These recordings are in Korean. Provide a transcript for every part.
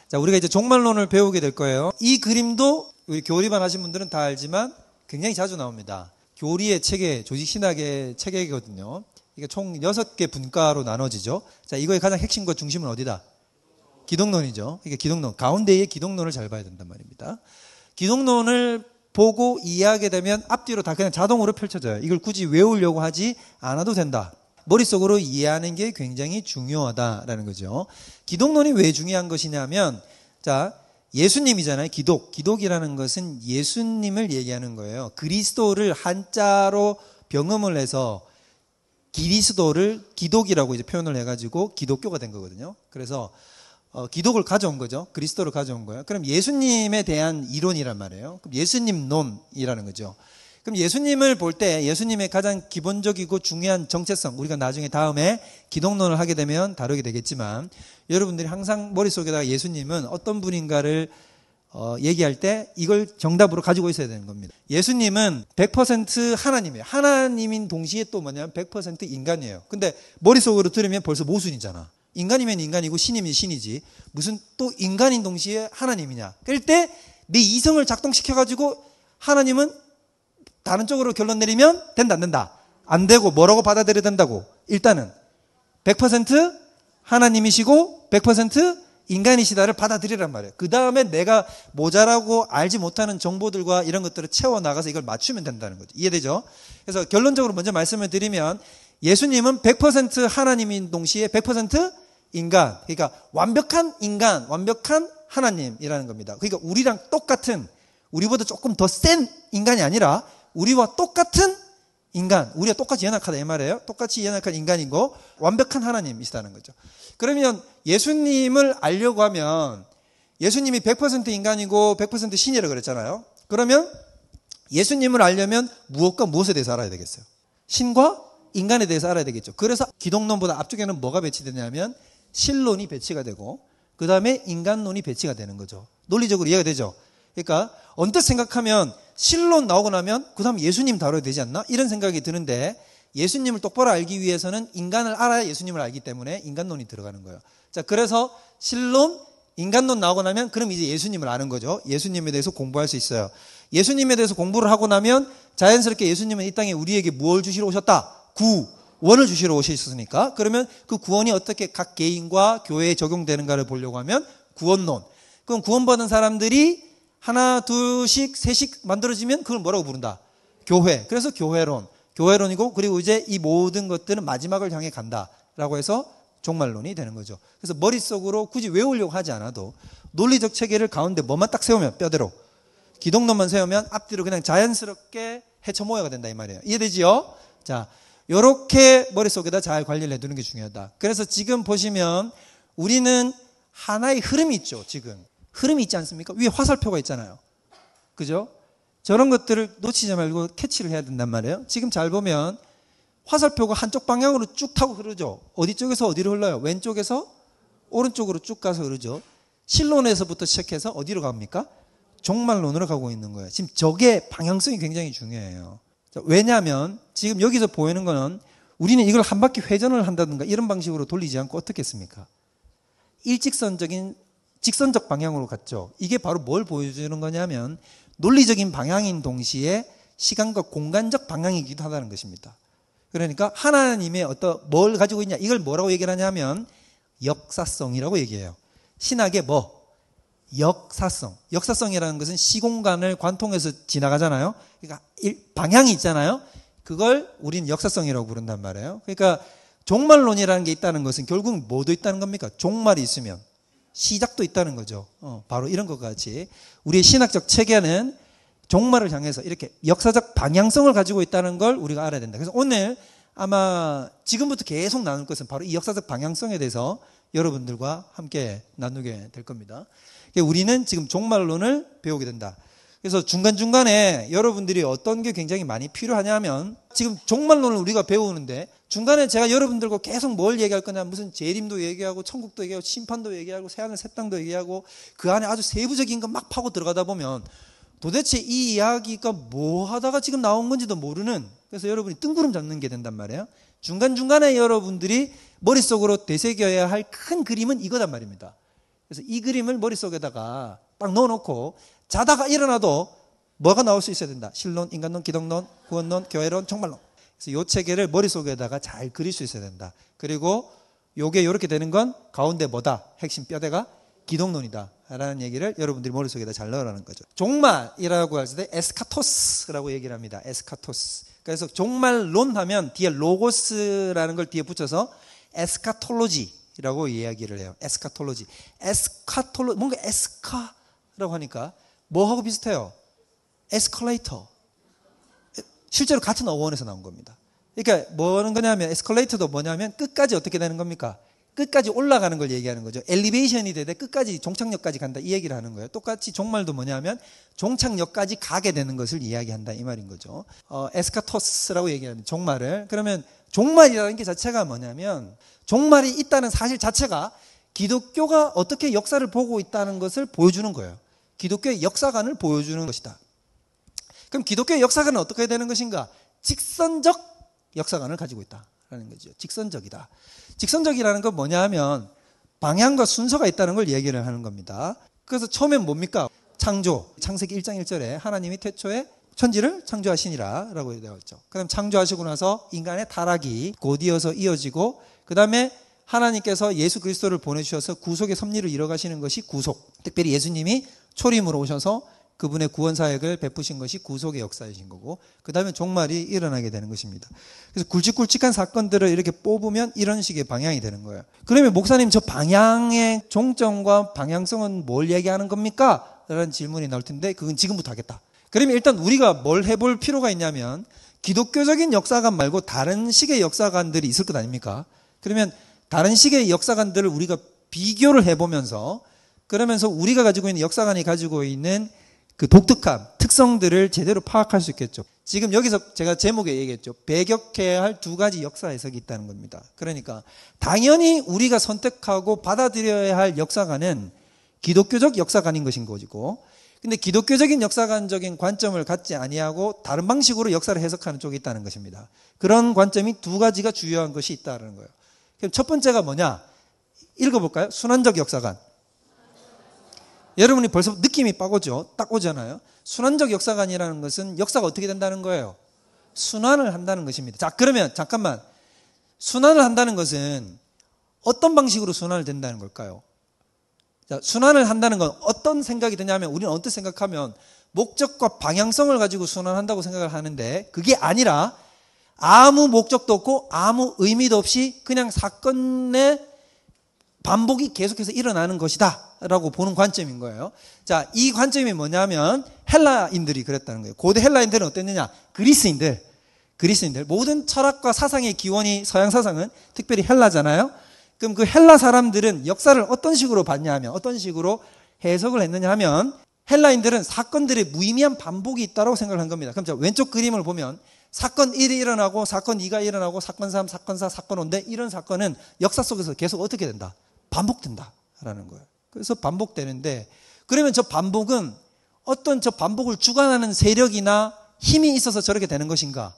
자, 우리가 이제 종말론을 배우게 될 거예요. 이 그림도 우리 교리반 하신 분들은 다 알지만 굉장히 자주 나옵니다. 교리의 체계, 조직신학의 체계거든요. 이게 총 6개 분과로 나눠지죠. 자, 이거의 가장 핵심과 중심은 어디다? 기독론이죠. 이게 기독론. 가운데의 기독론을 잘 봐야 된단 말입니다. 기독론을 보고 이해하게 되면 앞뒤로 다 그냥 자동으로 펼쳐져요. 이걸 굳이 외우려고 하지 않아도 된다. 머릿속으로 이해하는 게 굉장히 중요하다라는 거죠. 기독론이 왜 중요한 것이냐면, 자, 예수님이잖아요. 기독이라는 것은 예수님을 얘기하는 거예요. 그리스도를 한자로 병음을 해서 기리스도를 기독이라고 이제 표현을 해가지고 기독교가 된 거거든요. 그래서 기독을 가져온 거죠. 그리스도를 가져온 거예요. 그럼 예수님에 대한 이론이란 말이에요. 그럼 예수님론이라는 거죠. 그럼 예수님을 볼 때 예수님의 가장 기본적이고 중요한 정체성, 우리가 나중에 다음에 기독론을 하게 되면 다루게 되겠지만, 여러분들이 항상 머릿속에다가 예수님은 어떤 분인가를 얘기할 때 이걸 정답으로 가지고 있어야 되는 겁니다. 예수님은 100% 하나님이에요. 하나님인 동시에 또 뭐냐면 100% 인간이에요. 근데 머릿속으로 들으면 벌써 모순이잖아. 인간이면 인간이고 신이면 신이지, 무슨 또 인간인 동시에 하나님이냐. 그럴 때 내 이성을 작동시켜가지고 하나님은 다른 쪽으로 결론 내리면 된다, 안 된다? 안 되고 뭐라고 받아들여야 된다고? 일단은 100% 하나님이시고 100% 인간이시다를 받아들이란 말이에요. 그 다음에 내가 모자라고 알지 못하는 정보들과 이런 것들을 채워나가서 이걸 맞추면 된다는 거죠. 이해되죠? 그래서 결론적으로 먼저 말씀을 드리면, 예수님은 100% 하나님인 동시에 100% 인간, 그러니까 완벽한 인간, 완벽한 하나님이라는 겁니다. 그러니까 우리랑 똑같은, 우리보다 조금 더 센 인간이 아니라 우리와 똑같은 인간, 우리가 똑같이 연약하다 이 말이에요. 똑같이 연약한 인간이고 완벽한 하나님이시다는 거죠. 그러면 예수님을 알려고 하면, 예수님이 100% 인간이고 100% 신이라고 그랬잖아요. 그러면 예수님을 알려면 무엇과 무엇에 대해서 알아야 되겠어요? 신과 인간에 대해서 알아야 되겠죠. 그래서 기독론보다 앞쪽에는 뭐가 배치되냐면 신론이 배치가 되고, 그 다음에 인간론이 배치가 되는 거죠. 논리적으로 이해가 되죠. 그러니까 언뜻 생각하면 신론 나오고 나면 그 다음 예수님 다뤄야 되지 않나? 이런 생각이 드는데, 예수님을 똑바로 알기 위해서는 인간을 알아야 예수님을 알기 때문에 인간론이 들어가는 거예요. 자, 그래서 신론, 인간론 나오고 나면 그럼 이제 예수님을 아는 거죠. 예수님에 대해서 공부할 수 있어요. 예수님에 대해서 공부를 하고 나면 자연스럽게 예수님은 이 땅에 우리에게 무엇을 주시러 오셨다? 구원을 주시러 오셨으니까, 그러면 그 구원이 어떻게 각 개인과 교회에 적용되는가를 보려고 하면 구원론. 그럼 구원받은 사람들이 하나, 둘씩, 셋씩 만들어지면 그걸 뭐라고 부른다? 교회. 그래서 교회론이고, 그리고 이제 이 모든 것들은 마지막을 향해 간다라고 해서 종말론이 되는 거죠. 그래서 머릿속으로 굳이 외우려고 하지 않아도 논리적 체계를 가운데 뭐만 딱 세우면, 뼈대로 기독론만 세우면 앞뒤로 그냥 자연스럽게 헤쳐모여가 된다 이 말이에요. 이해되지요? 자, 요렇게 머릿속에다 잘 관리를 해두는 게 중요하다. 그래서 지금 보시면 우리는 하나의 흐름이 있죠. 지금 흐름이 있지 않습니까? 위에 화살표가 있잖아요. 그죠? 저런 것들을 놓치지 말고 캐치를 해야 된단 말이에요. 지금 잘 보면 화살표가 한쪽 방향으로 쭉 타고 흐르죠. 어디 쪽에서 어디로 흘러요? 왼쪽에서 오른쪽으로 쭉 가서 흐르죠. 신론에서부터 시작해서 어디로 갑니까? 종말론으로 가고 있는 거예요. 지금 저게 방향성이 굉장히 중요해요. 왜냐하면 지금 여기서 보이는 거는 우리는 이걸 한 바퀴 회전을 한다든가 이런 방식으로 돌리지 않고 어떻게 했습니까? 직선적 방향으로 갔죠. 이게 바로 뭘 보여주는 거냐면 논리적인 방향인 동시에 시간과 공간적 방향이기도 하다는 것입니다. 그러니까 하나님의 뭘 가지고 있냐, 이걸 뭐라고 얘기를 하냐면 역사성이라고 얘기해요. 신학의 역사성. 역사성이라는 것은 시공간을 관통해서 지나가잖아요. 그러니까 방향이 있잖아요. 그걸 우리는 역사성이라고 부른단 말이에요. 그러니까 종말론이라는 게 있다는 것은 결국 뭐도 있다는 겁니까? 종말이 있으면 시작도 있다는 거죠. 바로 이런 것 같이 우리의 신학적 체계는 종말을 향해서 이렇게 역사적 방향성을 가지고 있다는 걸 우리가 알아야 된다. 그래서 오늘 아마 지금부터 계속 나눌 것은 바로 이 역사적 방향성에 대해서 여러분들과 함께 나누게 될 겁니다. 우리는 지금 종말론을 배우게 된다. 그래서 중간중간에 여러분들이 어떤 게 굉장히 많이 필요하냐면, 지금 종말론을 우리가 배우는데 중간에 제가 여러분들과 계속 뭘 얘기할 거냐, 무슨 재림도 얘기하고 천국도 얘기하고 심판도 얘기하고 새하늘 새 땅도 얘기하고 그 안에 아주 세부적인 거 막 파고 들어가다 보면 도대체 이 이야기가 뭐 하다가 지금 나온 건지도 모르는, 그래서 여러분이 뜬구름 잡는 게 된단 말이에요. 중간중간에 여러분들이 머릿속으로 되새겨야 할 큰 그림은 이거단 말입니다. 그래서 이 그림을 머릿속에다가 딱 넣어놓고 자다가 일어나도 뭐가 나올 수 있어야 된다. 신론, 인간론, 기독론, 구원론, 교회론, 종말론. 그래서 이 체계를 머릿속에다가 잘 그릴 수 있어야 된다. 그리고 요게 이렇게 되는 건 가운데 뭐다? 핵심 뼈대가 기독론이다 라는 얘기를 여러분들이 머릿속에다 잘 넣으라는 거죠. 종말이라고 할 때 에스카토스라고 얘기를 합니다. 에스카토스. 그래서 종말론 하면 뒤에 로고스라는 걸 뒤에 붙여서 에스카톨로지라고 이야기를 해요. 에스카톨로지. 뭔가 에스카라고 하니까 뭐하고 비슷해요? 에스컬레이터. 실제로 같은 어원에서 나온 겁니다. 그러니까 뭐는 거냐면 에스컬레이터도 뭐냐면 끝까지 어떻게 되는 겁니까? 끝까지 올라가는 걸 얘기하는 거죠. 엘리베이션이 되되 끝까지 종착역까지 간다 이 얘기를 하는 거예요. 똑같이 종말도 뭐냐면 종착역까지 가게 되는 것을 이야기한다 이 말인 거죠. 에스카토스라고 얘기하는 종말을. 그러면 종말이라는 게 자체가 뭐냐면 종말이 있다는 사실 자체가 기독교가 어떻게 역사를 보고 있다는 것을 보여주는 거예요. 기독교의 역사관을 보여주는 것이다. 그럼 기독교의 역사관은 어떻게 되는 것인가? 직선적 역사관을 가지고 있다라는 거죠. 직선적이다. 직선적이라는 건 뭐냐 하면 방향과 순서가 있다는 걸 얘기를 하는 겁니다. 그래서 처음엔 뭡니까? 창조. 창세기 1장 1절에 하나님이 태초에 천지를 창조하시니라 라고 되어 있죠. 그럼 창조하시고 나서 인간의 타락이 곧이어서 이어지고 그 다음에 하나님께서 예수 그리스도를 보내주셔서 구속의 섭리를 이뤄가시는 것이 구속. 특별히 예수님이 초림으로 오셔서 그분의 구원 사역을 베푸신 것이 구속의 역사이신 거고 그 다음에 종말이 일어나게 되는 것입니다. 그래서 굵직굵직한 사건들을 이렇게 뽑으면 이런 식의 방향이 되는 거예요. 그러면 목사님 저 방향의 종점과 방향성은 뭘 얘기하는 겁니까? 라는 질문이 나올 텐데 그건 지금부터 하겠다. 그러면 일단 우리가 뭘 해볼 필요가 있냐면 기독교적인 역사관 말고 다른 식의 역사관들이 있을 것 아닙니까? 그러면 다른 식의 역사관들을 우리가 비교를 해보면서 그러면서 우리가 가지고 있는 역사관이 가지고 있는 그 독특함, 특성들을 제대로 파악할 수 있겠죠. 지금 여기서 제가 제목에 얘기했죠. 배격해야 할 두 가지 역사 해석이 있다는 겁니다. 그러니까 당연히 우리가 선택하고 받아들여야 할 역사관은 기독교적 역사관인 것인 것이고 근데 기독교적인 역사관적인 관점을 갖지 아니하고 다른 방식으로 역사를 해석하는 쪽이 있다는 것입니다. 그런 관점이 두 가지가 주요한 것이 있다는 거예요. 그럼 첫 번째가 뭐냐? 읽어볼까요? 순환적 역사관. 여러분이 벌써 느낌이 빡 오죠? 딱 오잖아요. 순환적 역사관이라는 것은 역사가 어떻게 된다는 거예요? 순환을 한다는 것입니다. 자, 그러면 잠깐만. 순환을 한다는 것은 어떤 방식으로 순환을 된다는 걸까요? 자, 순환을 한다는 건 어떤 생각이 드냐면 우리는 어떻게 생각하면 목적과 방향성을 가지고 순환한다고 생각을 하는데 그게 아니라 아무 목적도 없고 아무 의미도 없이 그냥 사건의 반복이 계속해서 일어나는 것이다 라고 보는 관점인 거예요. 자, 이 관점이 뭐냐면 헬라인들이 그랬다는 거예요. 고대 헬라인들은 어땠느냐? 그리스인들 모든 철학과 사상의 기원이 서양 사상은 특별히 헬라잖아요. 그럼 그 헬라 사람들은 역사를 어떤 식으로 봤냐 하면 어떤 식으로 해석을 했느냐 하면 헬라인들은 사건들의 무의미한 반복이 있다고 생각을 한 겁니다. 그럼 자, 왼쪽 그림을 보면 사건 1이 일어나고 사건 2가 일어나고 사건 3, 사건 4, 사건 5인데 이런 사건은 역사 속에서 계속 어떻게 된다? 반복된다라는 거예요. 그래서 반복되는데 그러면 저 반복은 어떤 저 반복을 주관하는 세력이나 힘이 있어서 저렇게 되는 것인가?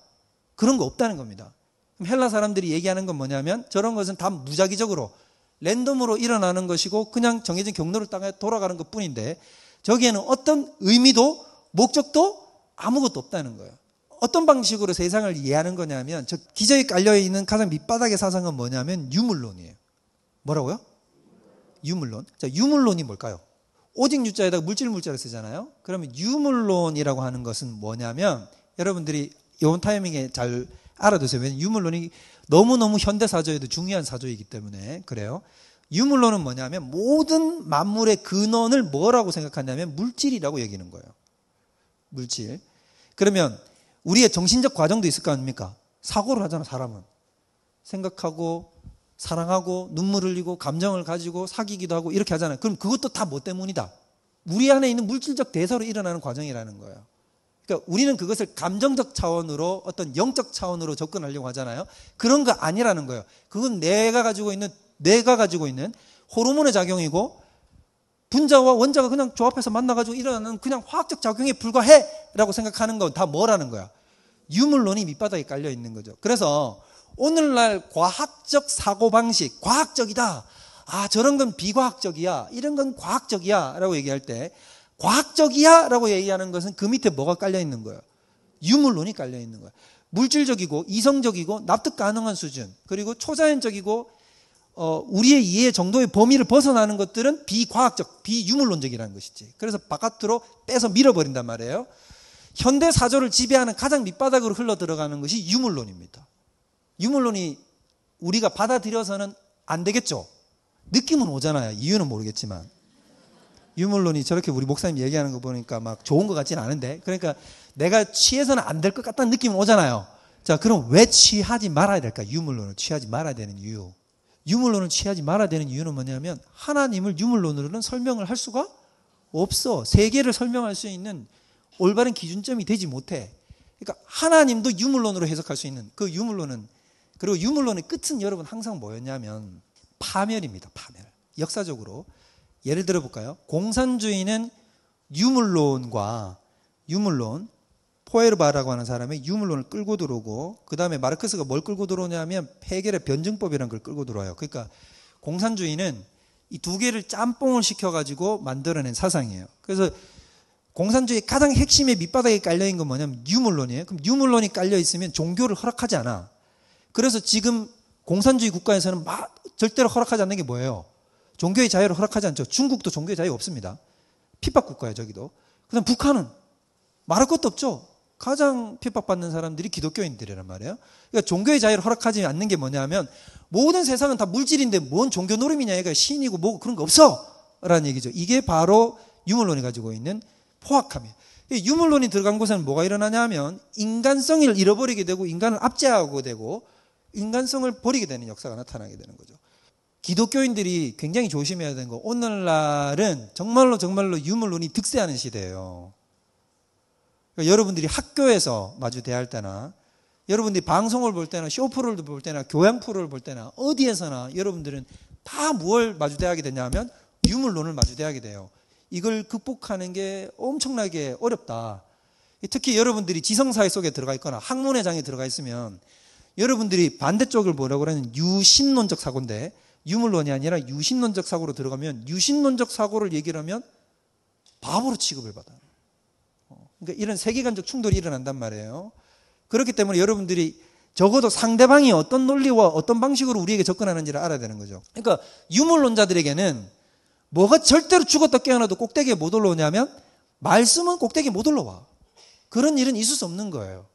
그런 거 없다는 겁니다. 그럼 헬라 사람들이 얘기하는 건 뭐냐면 저런 것은 다 무작위적으로 랜덤으로 일어나는 것이고 그냥 정해진 경로를 따라 돌아가는 것 뿐인데 저기에는 어떤 의미도 목적도 아무것도 없다는 거예요. 어떤 방식으로 세상을 이해하는 거냐면 저 기저에 깔려있는 가장 밑바닥의 사상은 뭐냐면 유물론이에요. 뭐라고요? 유물론. 자, 유물론이 뭘까요? 오직 유자에다가 물질을 쓰잖아요. 그러면 유물론이라고 하는 것은 뭐냐면 여러분들이 이번 타이밍에 잘 알아두세요. 왜냐하면 유물론이 너무너무 현대사조에도 중요한 사조이기 때문에 그래요. 유물론은 뭐냐면 모든 만물의 근원을 뭐라고 생각하냐면 물질이라고 여기는 거예요. 물질. 그러면 우리의 정신적 과정도 있을 거 아닙니까? 사고를 하잖아, 사람은. 생각하고 사랑하고 눈물 흘리고 감정을 가지고 사귀기도 하고 이렇게 하잖아요. 그럼 그것도 다 뭐 때문이다? 우리 안에 있는 물질적 대사로 일어나는 과정이라는 거예요. 그러니까 우리는 그것을 감정적 차원으로 어떤 영적 차원으로 접근하려고 하잖아요. 그런 거 아니라는 거예요. 그건 내가 가지고 있는 호르몬의 작용이고 분자와 원자가 그냥 조합해서 만나가지고 일어나는 그냥 화학적 작용에 불과해라고 생각하는 건 다 뭐라는 거야? 유물론이 밑바닥에 깔려 있는 거죠. 그래서 오늘날 과학적 사고방식, 과학적이다. 아, 저런 건 비과학적이야, 이런 건 과학적이야 라고 얘기할 때, 과학적이야 라고 얘기하는 것은 그 밑에 뭐가 깔려 있는 거예요? 유물론이 깔려 있는 거예요. 물질적이고 이성적이고 납득 가능한 수준, 그리고 초자연적이고 우리의 이해 정도의 범위를 벗어나는 것들은 비과학적, 비유물론적이라는 것이지. 그래서 바깥으로 빼서 밀어버린단 말이에요. 현대 사조를 지배하는 가장 밑바닥으로 흘러 들어가는 것이 유물론입니다. 유물론이 우리가 받아들여서는 안 되겠죠. 느낌은 오잖아요. 이유는 모르겠지만. 유물론이 저렇게 우리 목사님 얘기하는 거 보니까 막 좋은 것 같지는 않은데, 그러니까 내가 취해서는 안 될 것 같다는 느낌은 오잖아요. 자, 그럼 왜 취하지 말아야 될까? 유물론을 취하지 말아야 되는 이유. 유물론을 취하지 말아야 되는 이유는 뭐냐면, 하나님을 유물론으로는 설명을 할 수가 없어. 세계를 설명할 수 있는 올바른 기준점이 되지 못해. 그러니까 하나님도 유물론으로 해석할 수 있는 그 유물론은, 그리고 유물론의 끝은 여러분 항상 뭐였냐면 파멸입니다. 파멸. 역사적으로 예를 들어 볼까요? 공산주의는 유물론, 포에르바라고 하는 사람이 유물론을 끌고 들어오고, 그 다음에 마르크스가 뭘 끌고 들어오냐면 헤겔의 변증법이라는 걸 끌고 들어와요. 그러니까 공산주의는 이 두 개를 짬뽕을 시켜가지고 만들어낸 사상이에요. 그래서 공산주의의 가장 핵심의 밑바닥에 깔려있는 건 뭐냐면 유물론이에요. 그럼 유물론이 깔려있으면 종교를 허락하지 않아. 그래서 지금 공산주의 국가에서는 절대로 허락하지 않는 게 뭐예요? 종교의 자유를 허락하지 않죠. 중국도 종교의 자유가 없습니다. 핍박 국가예요, 저기도. 그다음 북한은 말할 것도 없죠. 가장 핍박받는 사람들이 기독교인들이란 말이에요. 그러니까 종교의 자유를 허락하지 않는 게 뭐냐면, 모든 세상은 다 물질인데 뭔 종교 노름이냐, 얘가 신이고 뭐고 그런 거 없어 라는 얘기죠. 이게 바로 유물론이 가지고 있는 포악함이에요. 유물론이 들어간 곳에는 뭐가 일어나냐 하면 인간성을 잃어버리게 되고, 인간을 압제하고 되고, 인간성을 버리게 되는 역사가 나타나게 되는 거죠. 기독교인들이 굉장히 조심해야 되는 거, 오늘날은 정말로 유물론이 득세하는 시대예요. 그러니까 여러분들이 학교에서 마주 대할 때나, 여러분들이 방송을 볼 때나, 쇼프로를 볼 때나, 교양 프로를 볼 때나, 어디에서나 여러분들은 다 무엇을 마주 대하게 되냐 하면 유물론을 마주 대하게 돼요. 이걸 극복하는 게 엄청나게 어렵다. 특히 여러분들이 지성사회 속에 들어가 있거나 학문회장에 들어가 있으면 여러분들이 반대쪽을 뭐라고 하는 유신론적 사고인데, 유물론이 아니라 유신론적 사고로 들어가면, 유신론적 사고를 얘기를 하면 바보로 취급을 받아요. 그러니까 이런 세계관적 충돌이 일어난단 말이에요. 그렇기 때문에 여러분들이 적어도 상대방이 어떤 논리와 어떤 방식으로 우리에게 접근하는지를 알아야 되는 거죠. 그러니까 유물론자들에게는 뭐가 절대로 죽었다 깨어나도 꼭대기에 못 올라오냐면, 말씀은 꼭대기에 못 올라와. 그런 일은 있을 수 없는 거예요.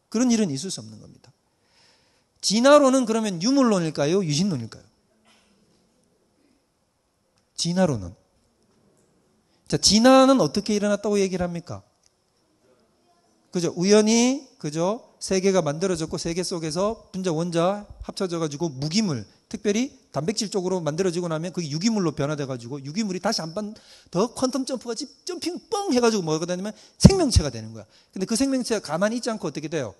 그런 일은 있을 수 없는 겁니다. 진화론은 그러면 유물론일까요? 유신론일까요? 진화론은. 자, 진화는 어떻게 일어났다고 얘기를 합니까? 그죠? 우연히, 그죠? 세계가 만들어졌고, 세계 속에서 분자, 원자 합쳐져가지고 무기물, 특별히 단백질 쪽으로 만들어지고 나면 그게 유기물로 변화돼가지고, 유기물이 다시 한 번 더 퀀텀 점프가 점핑 뻥 해가지고 뭐가 되냐면 생명체가 되는 거야. 근데 그 생명체가 가만히 있지 않고 어떻게 돼요?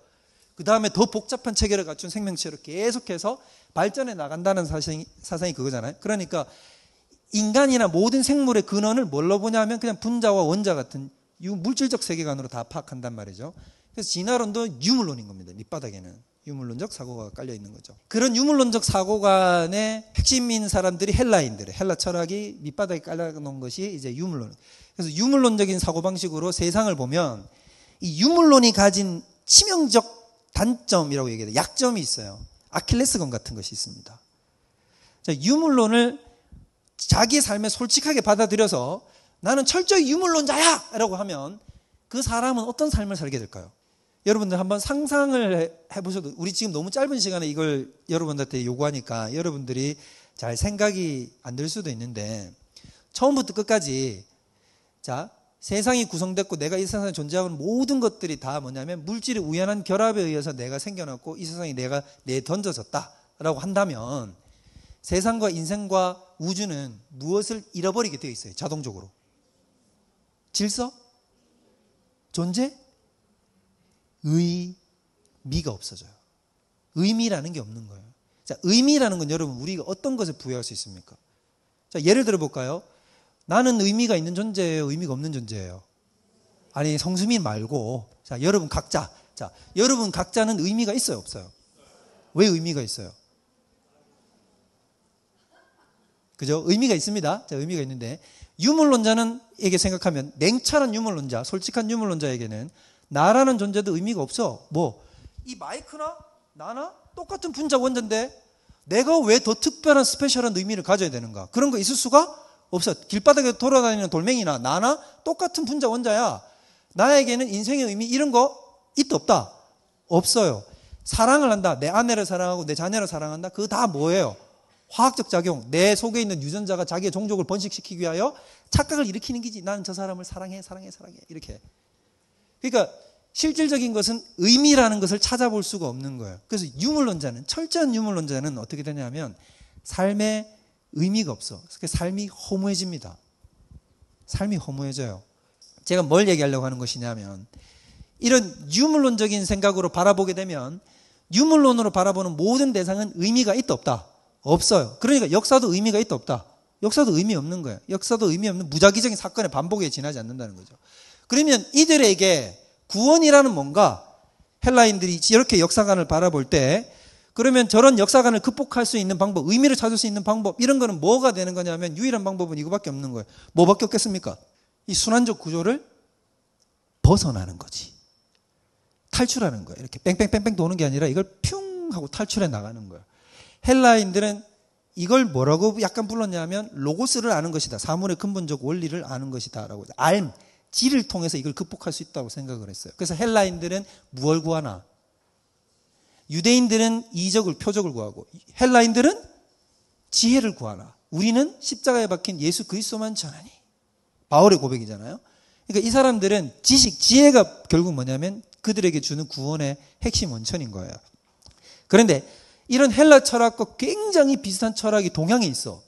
그 다음에 더 복잡한 체계를 갖춘 생명체로 계속해서 발전해 나간다는 사상이 그거잖아요. 그러니까 인간이나 모든 생물의 근원을 뭘로 보냐면 그냥 분자와 원자 같은 물질적 세계관으로 다 파악한단 말이죠. 그래서 진화론도 유물론인 겁니다. 밑바닥에는 유물론적 사고가 깔려 있는 거죠. 그런 유물론적 사고관의 핵심인 사람들이 헬라인들이에요. 헬라 철학이 밑바닥에 깔려놓은 것이 이제 유물론. 그래서 유물론적인 사고방식으로 세상을 보면 이 유물론이 가진 치명적 단점이라고 얘기해요. 약점이 있어요. 아킬레스건 같은 것이 있습니다. 자, 유물론을 자기 삶에 솔직하게 받아들여서 나는 철저히 유물론자야! 라고 하면 그 사람은 어떤 삶을 살게 될까요? 여러분들 한번 상상을 해보셔도, 우리 지금 너무 짧은 시간에 이걸 여러분들한테 요구하니까 여러분들이 잘 생각이 안 들 수도 있는데, 처음부터 끝까지, 자, 세상이 구성됐고 내가 이 세상에 존재하는 모든 것들이 다 뭐냐면 물질의 우연한 결합에 의해서 내가 생겨났고 이 세상에 내가 내던져졌다라고 한다면, 세상과 인생과 우주는 무엇을 잃어버리게 되어 있어요? 자동적으로. 질서? 존재? 의미가 없어져요. 의미라는 게 없는 거예요. 자, 의미라는 건 여러분 우리가 어떤 것에 부여할 수 있습니까? 자, 예를 들어 볼까요? 나는 의미가 있는 존재예요? 의미가 없는 존재예요? 아니, 성수민 말고, 자, 여러분 각자. 자, 여러분 각자는 의미가 있어요? 없어요? 왜 의미가 있어요? 그죠? 의미가 있습니다. 자, 의미가 있는데 유물론자는 에게 생각하면 냉철한 유물론자, 솔직한 유물론자에게는 나라는 존재도 의미가 없어. 뭐 이 마이크나 나나 똑같은 분자 원자인데 내가 왜 더 특별한 스페셜한 의미를 가져야 되는가? 그런 거 있을 수가 없어. 길바닥에 돌아다니는 돌멩이나 나나 똑같은 분자 원자야. 나에게는 인생의 의미 이런 거 있다 없다? 없어요. 사랑을 한다. 내 아내를 사랑하고 내 자녀를 사랑한다. 그거 다 뭐예요? 화학적 작용. 내 속에 있는 유전자가 자기의 종족을 번식시키기 위하여 착각을 일으키는 기지. 나는 저 사람을 사랑해. 이렇게. 그러니까 실질적인 것은 의미라는 것을 찾아볼 수가 없는 거예요. 그래서 유물론자는, 철저한 유물론자는 어떻게 되냐면 삶에 의미가 없어. 그래서 삶이 허무해집니다. 삶이 허무해져요. 제가 뭘 얘기하려고 하는 것이냐면 이런 유물론적인 생각으로 바라보게 되면 유물론으로 바라보는 모든 대상은 의미가 있다 없다? 없어요. 그러니까 역사도 의미가 있다 없다? 역사도 의미 없는 거예요. 역사도 의미 없는 무작위적인 사건의 반복에 지나지 않는다는 거죠. 그러면 이들에게 구원이라는 뭔가 헬라인들이 이렇게 역사관을 바라볼 때 그러면 저런 역사관을 극복할 수 있는 방법, 의미를 찾을 수 있는 방법 이런 거는 뭐가 되는 거냐면 유일한 방법은 이거밖에 없는 거예요. 뭐밖에 없겠습니까? 이 순환적 구조를 벗어나는 거지. 탈출하는 거예요. 이렇게 뺑뺑뺑뺑 도는 게 아니라 이걸 퓨 하고 탈출해 나가는 거예요. 헬라인들은 이걸 뭐라고 약간 불렀냐면 로고스를 아는 것이다. 사물의 근본적 원리를 아는 것이다. 라고. 지를 통해서 이걸 극복할 수 있다고 생각을 했어요. 그래서 헬라인들은 무엇을 구하나? 유대인들은 이적을, 표적을 구하고 헬라인들은 지혜를 구하나? 우리는 십자가에 박힌 예수 그리스도만 전하니. 바울의 고백이잖아요. 그러니까 이 사람들은 지식, 지혜가 결국 뭐냐면 그들에게 주는 구원의 핵심 원천인 거예요. 그런데 이런 헬라 철학과 굉장히 비슷한 철학이 동양에 있어.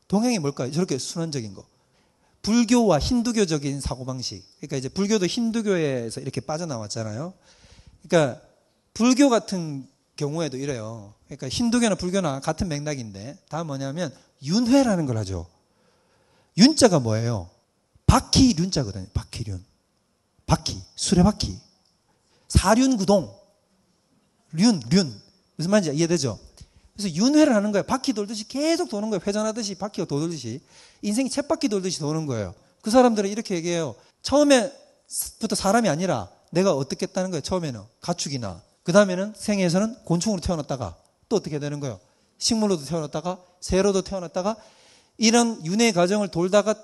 동양이 뭘까요? 저렇게 순환적인 거. 불교와 힌두교적인 사고방식. 그러니까 이제 불교도 힌두교에서 이렇게 빠져나왔잖아요. 그러니까 불교 같은 경우에도 이래요. 그러니까 힌두교나 불교나 같은 맥락인데 다 뭐냐면 윤회라는 걸 하죠. 윤자가 뭐예요? 바퀴륜자거든요. 바퀴륜. 바퀴. 수레바퀴. 사륜구동. 륜. 무슨 말인지 이해되죠? 그래서 윤회를 하는 거예요. 바퀴 돌듯이 계속 도는 거예요. 회전하듯이 바퀴가 돌듯이. 인생이 쳇바퀴 돌듯이 도는 거예요. 그 사람들은 이렇게 얘기해요. 처음에부터 사람이 아니라 내가 어떻게 했다는 거예요. 처음에는 가축이나. 그 다음에는 생에서는 곤충으로 태어났다가 또 어떻게 되는 거예요. 식물로도 태어났다가 새로도 태어났다가 이런 윤회 과정을 돌다가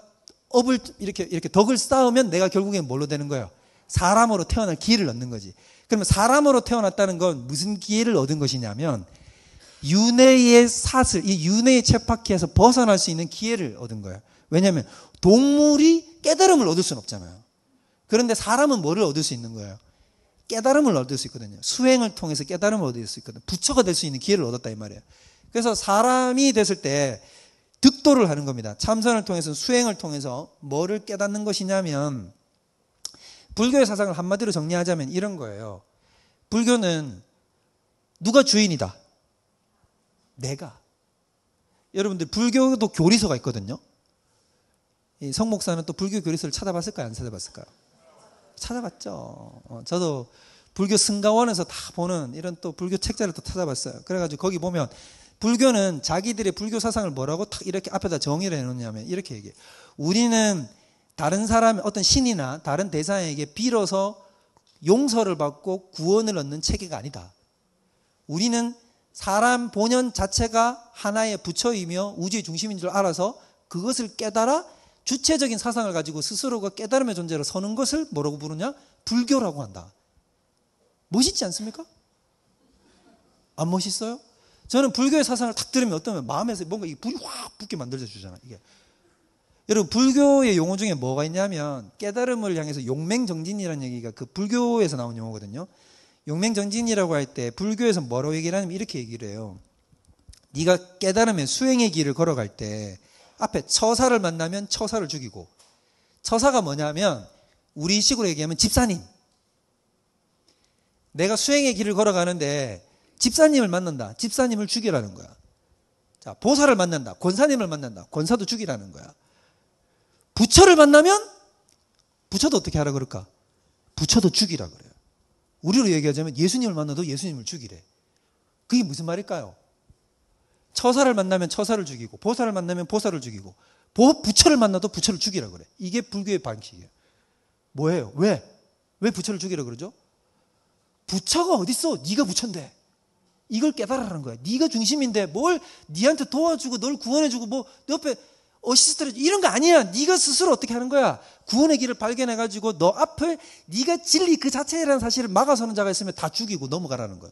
업을 이렇게 덕을 쌓으면 내가 결국엔 뭘로 되는 거예요. 사람으로 태어날 기회를 얻는 거지. 그러면 사람으로 태어났다는 건 무슨 기회를 얻은 것이냐면 윤회의 사슬, 이 윤회의 쳇바퀴에서 벗어날 수 있는 기회를 얻은 거예요. 왜냐하면 동물이 깨달음을 얻을 수는 없잖아요. 그런데 사람은 뭐를 얻을 수 있는 거예요? 깨달음을 얻을 수 있거든요. 수행을 통해서 깨달음을 얻을 수 있거든요. 부처가 될 수 있는 기회를 얻었다 이 말이에요. 그래서 사람이 됐을 때 득도를 하는 겁니다. 참선을 통해서 수행을 통해서 뭐를 깨닫는 것이냐면 불교의 사상을 한마디로 정리하자면 이런 거예요. 불교는 누가 주인이다? 내가. 여러분들 불교도 교리서가 있거든요. 이 성 목사는 또 불교 교리서를 찾아봤을까요? 안 찾아봤을까요? 찾아봤죠. 저도 불교 승가원에서 다 보는 이런 또 불교 책자를 또 찾아봤어요. 그래가지고 거기 보면 불교는 자기들의 불교 사상을 뭐라고 탁 이렇게 앞에다 정의를 해놓냐면 이렇게 얘기해요. 우리는 다른 사람, 어떤 신이나 다른 대상에게 빌어서 용서를 받고 구원을 얻는 체계가 아니다. 우리는 사람 본연 자체가 하나의 부처이며 우주의 중심인 줄 알아서 그것을 깨달아 주체적인 사상을 가지고 스스로가 깨달음의 존재로 서는 것을 뭐라고 부르냐? 불교라고 한다. 멋있지 않습니까? 안 멋있어요? 저는 불교의 사상을 탁 들으면 어떠면 마음에서 뭔가 이 불이 확 붙게 만들어 주잖아요. 이게. 여러분 불교의 용어 중에 뭐가 있냐면 깨달음을 향해서 용맹정진이라는 얘기가 그 불교에서 나온 용어거든요. 용맹정진이라고 할 때 불교에서 뭐라고 얘기를 하냐면 이렇게 얘기를 해요. 네가 깨달음의 수행의 길을 걸어갈 때 앞에 처사를 만나면 처사를 죽이고, 처사가 뭐냐면 우리식으로 얘기하면 집사님. 내가 수행의 길을 걸어가는데 집사님을 만난다. 집사님을 죽이라는 거야. 자, 보살을 만난다. 권사님을 만난다. 권사도 죽이라는 거야. 부처를 만나면 부처도 어떻게 하라 그럴까? 부처도 죽이라 그래요. 우리로 얘기하자면 예수님을 만나도 예수님을 죽이래. 그게 무슨 말일까요? 처사를 만나면 처사를 죽이고 보살을 만나면 보살을 죽이고 부처를 만나도 부처를 죽이라 그래. 이게 불교의 방식이에요. 뭐예요? 왜 부처를 죽이라 그러죠? 부처가 어딨어? 네가 부처인데. 이걸 깨달으라는 거야. 네가 중심인데 뭘 네한테 도와주고 널 구원해주고 뭐 옆에 어시스트를 이런 거 아니야. 네가 스스로 어떻게 하는 거야. 구원의 길을 발견해가지고 너 앞에 네가 진리 그 자체라는 사실을 막아서는 자가 있으면 다 죽이고 넘어가라는 거야.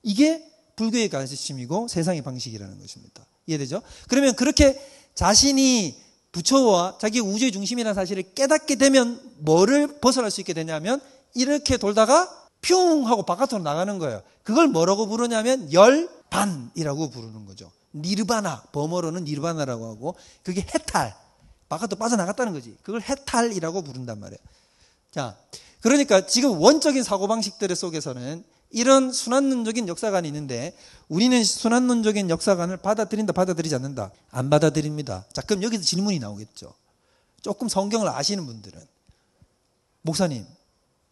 이게 불교의 가르침이고 세상의 방식이라는 것입니다. 이해되죠? 그러면 그렇게 자신이 부처와 자기 우주의 중심이라는 사실을 깨닫게 되면 뭐를 벗어날 수 있게 되냐면 이렇게 돌다가 퓨 하고 바깥으로 나가는 거예요. 그걸 뭐라고 부르냐면 열반이라고 부르는 거죠. 니르바나, 범어로는 니르바나라고 하고 그게 해탈, 바깥으로 빠져나갔다는 거지. 그걸 해탈이라고 부른단 말이에요. 자, 그러니까 지금 원적인 사고방식들 속에서는 이런 순환론적인 역사관이 있는데 우리는 순환론적인 역사관을 받아들인다, 받아들이지 않는다? 안 받아들입니다. 자, 그럼 여기서 질문이 나오겠죠. 조금 성경을 아시는 분들은 목사님,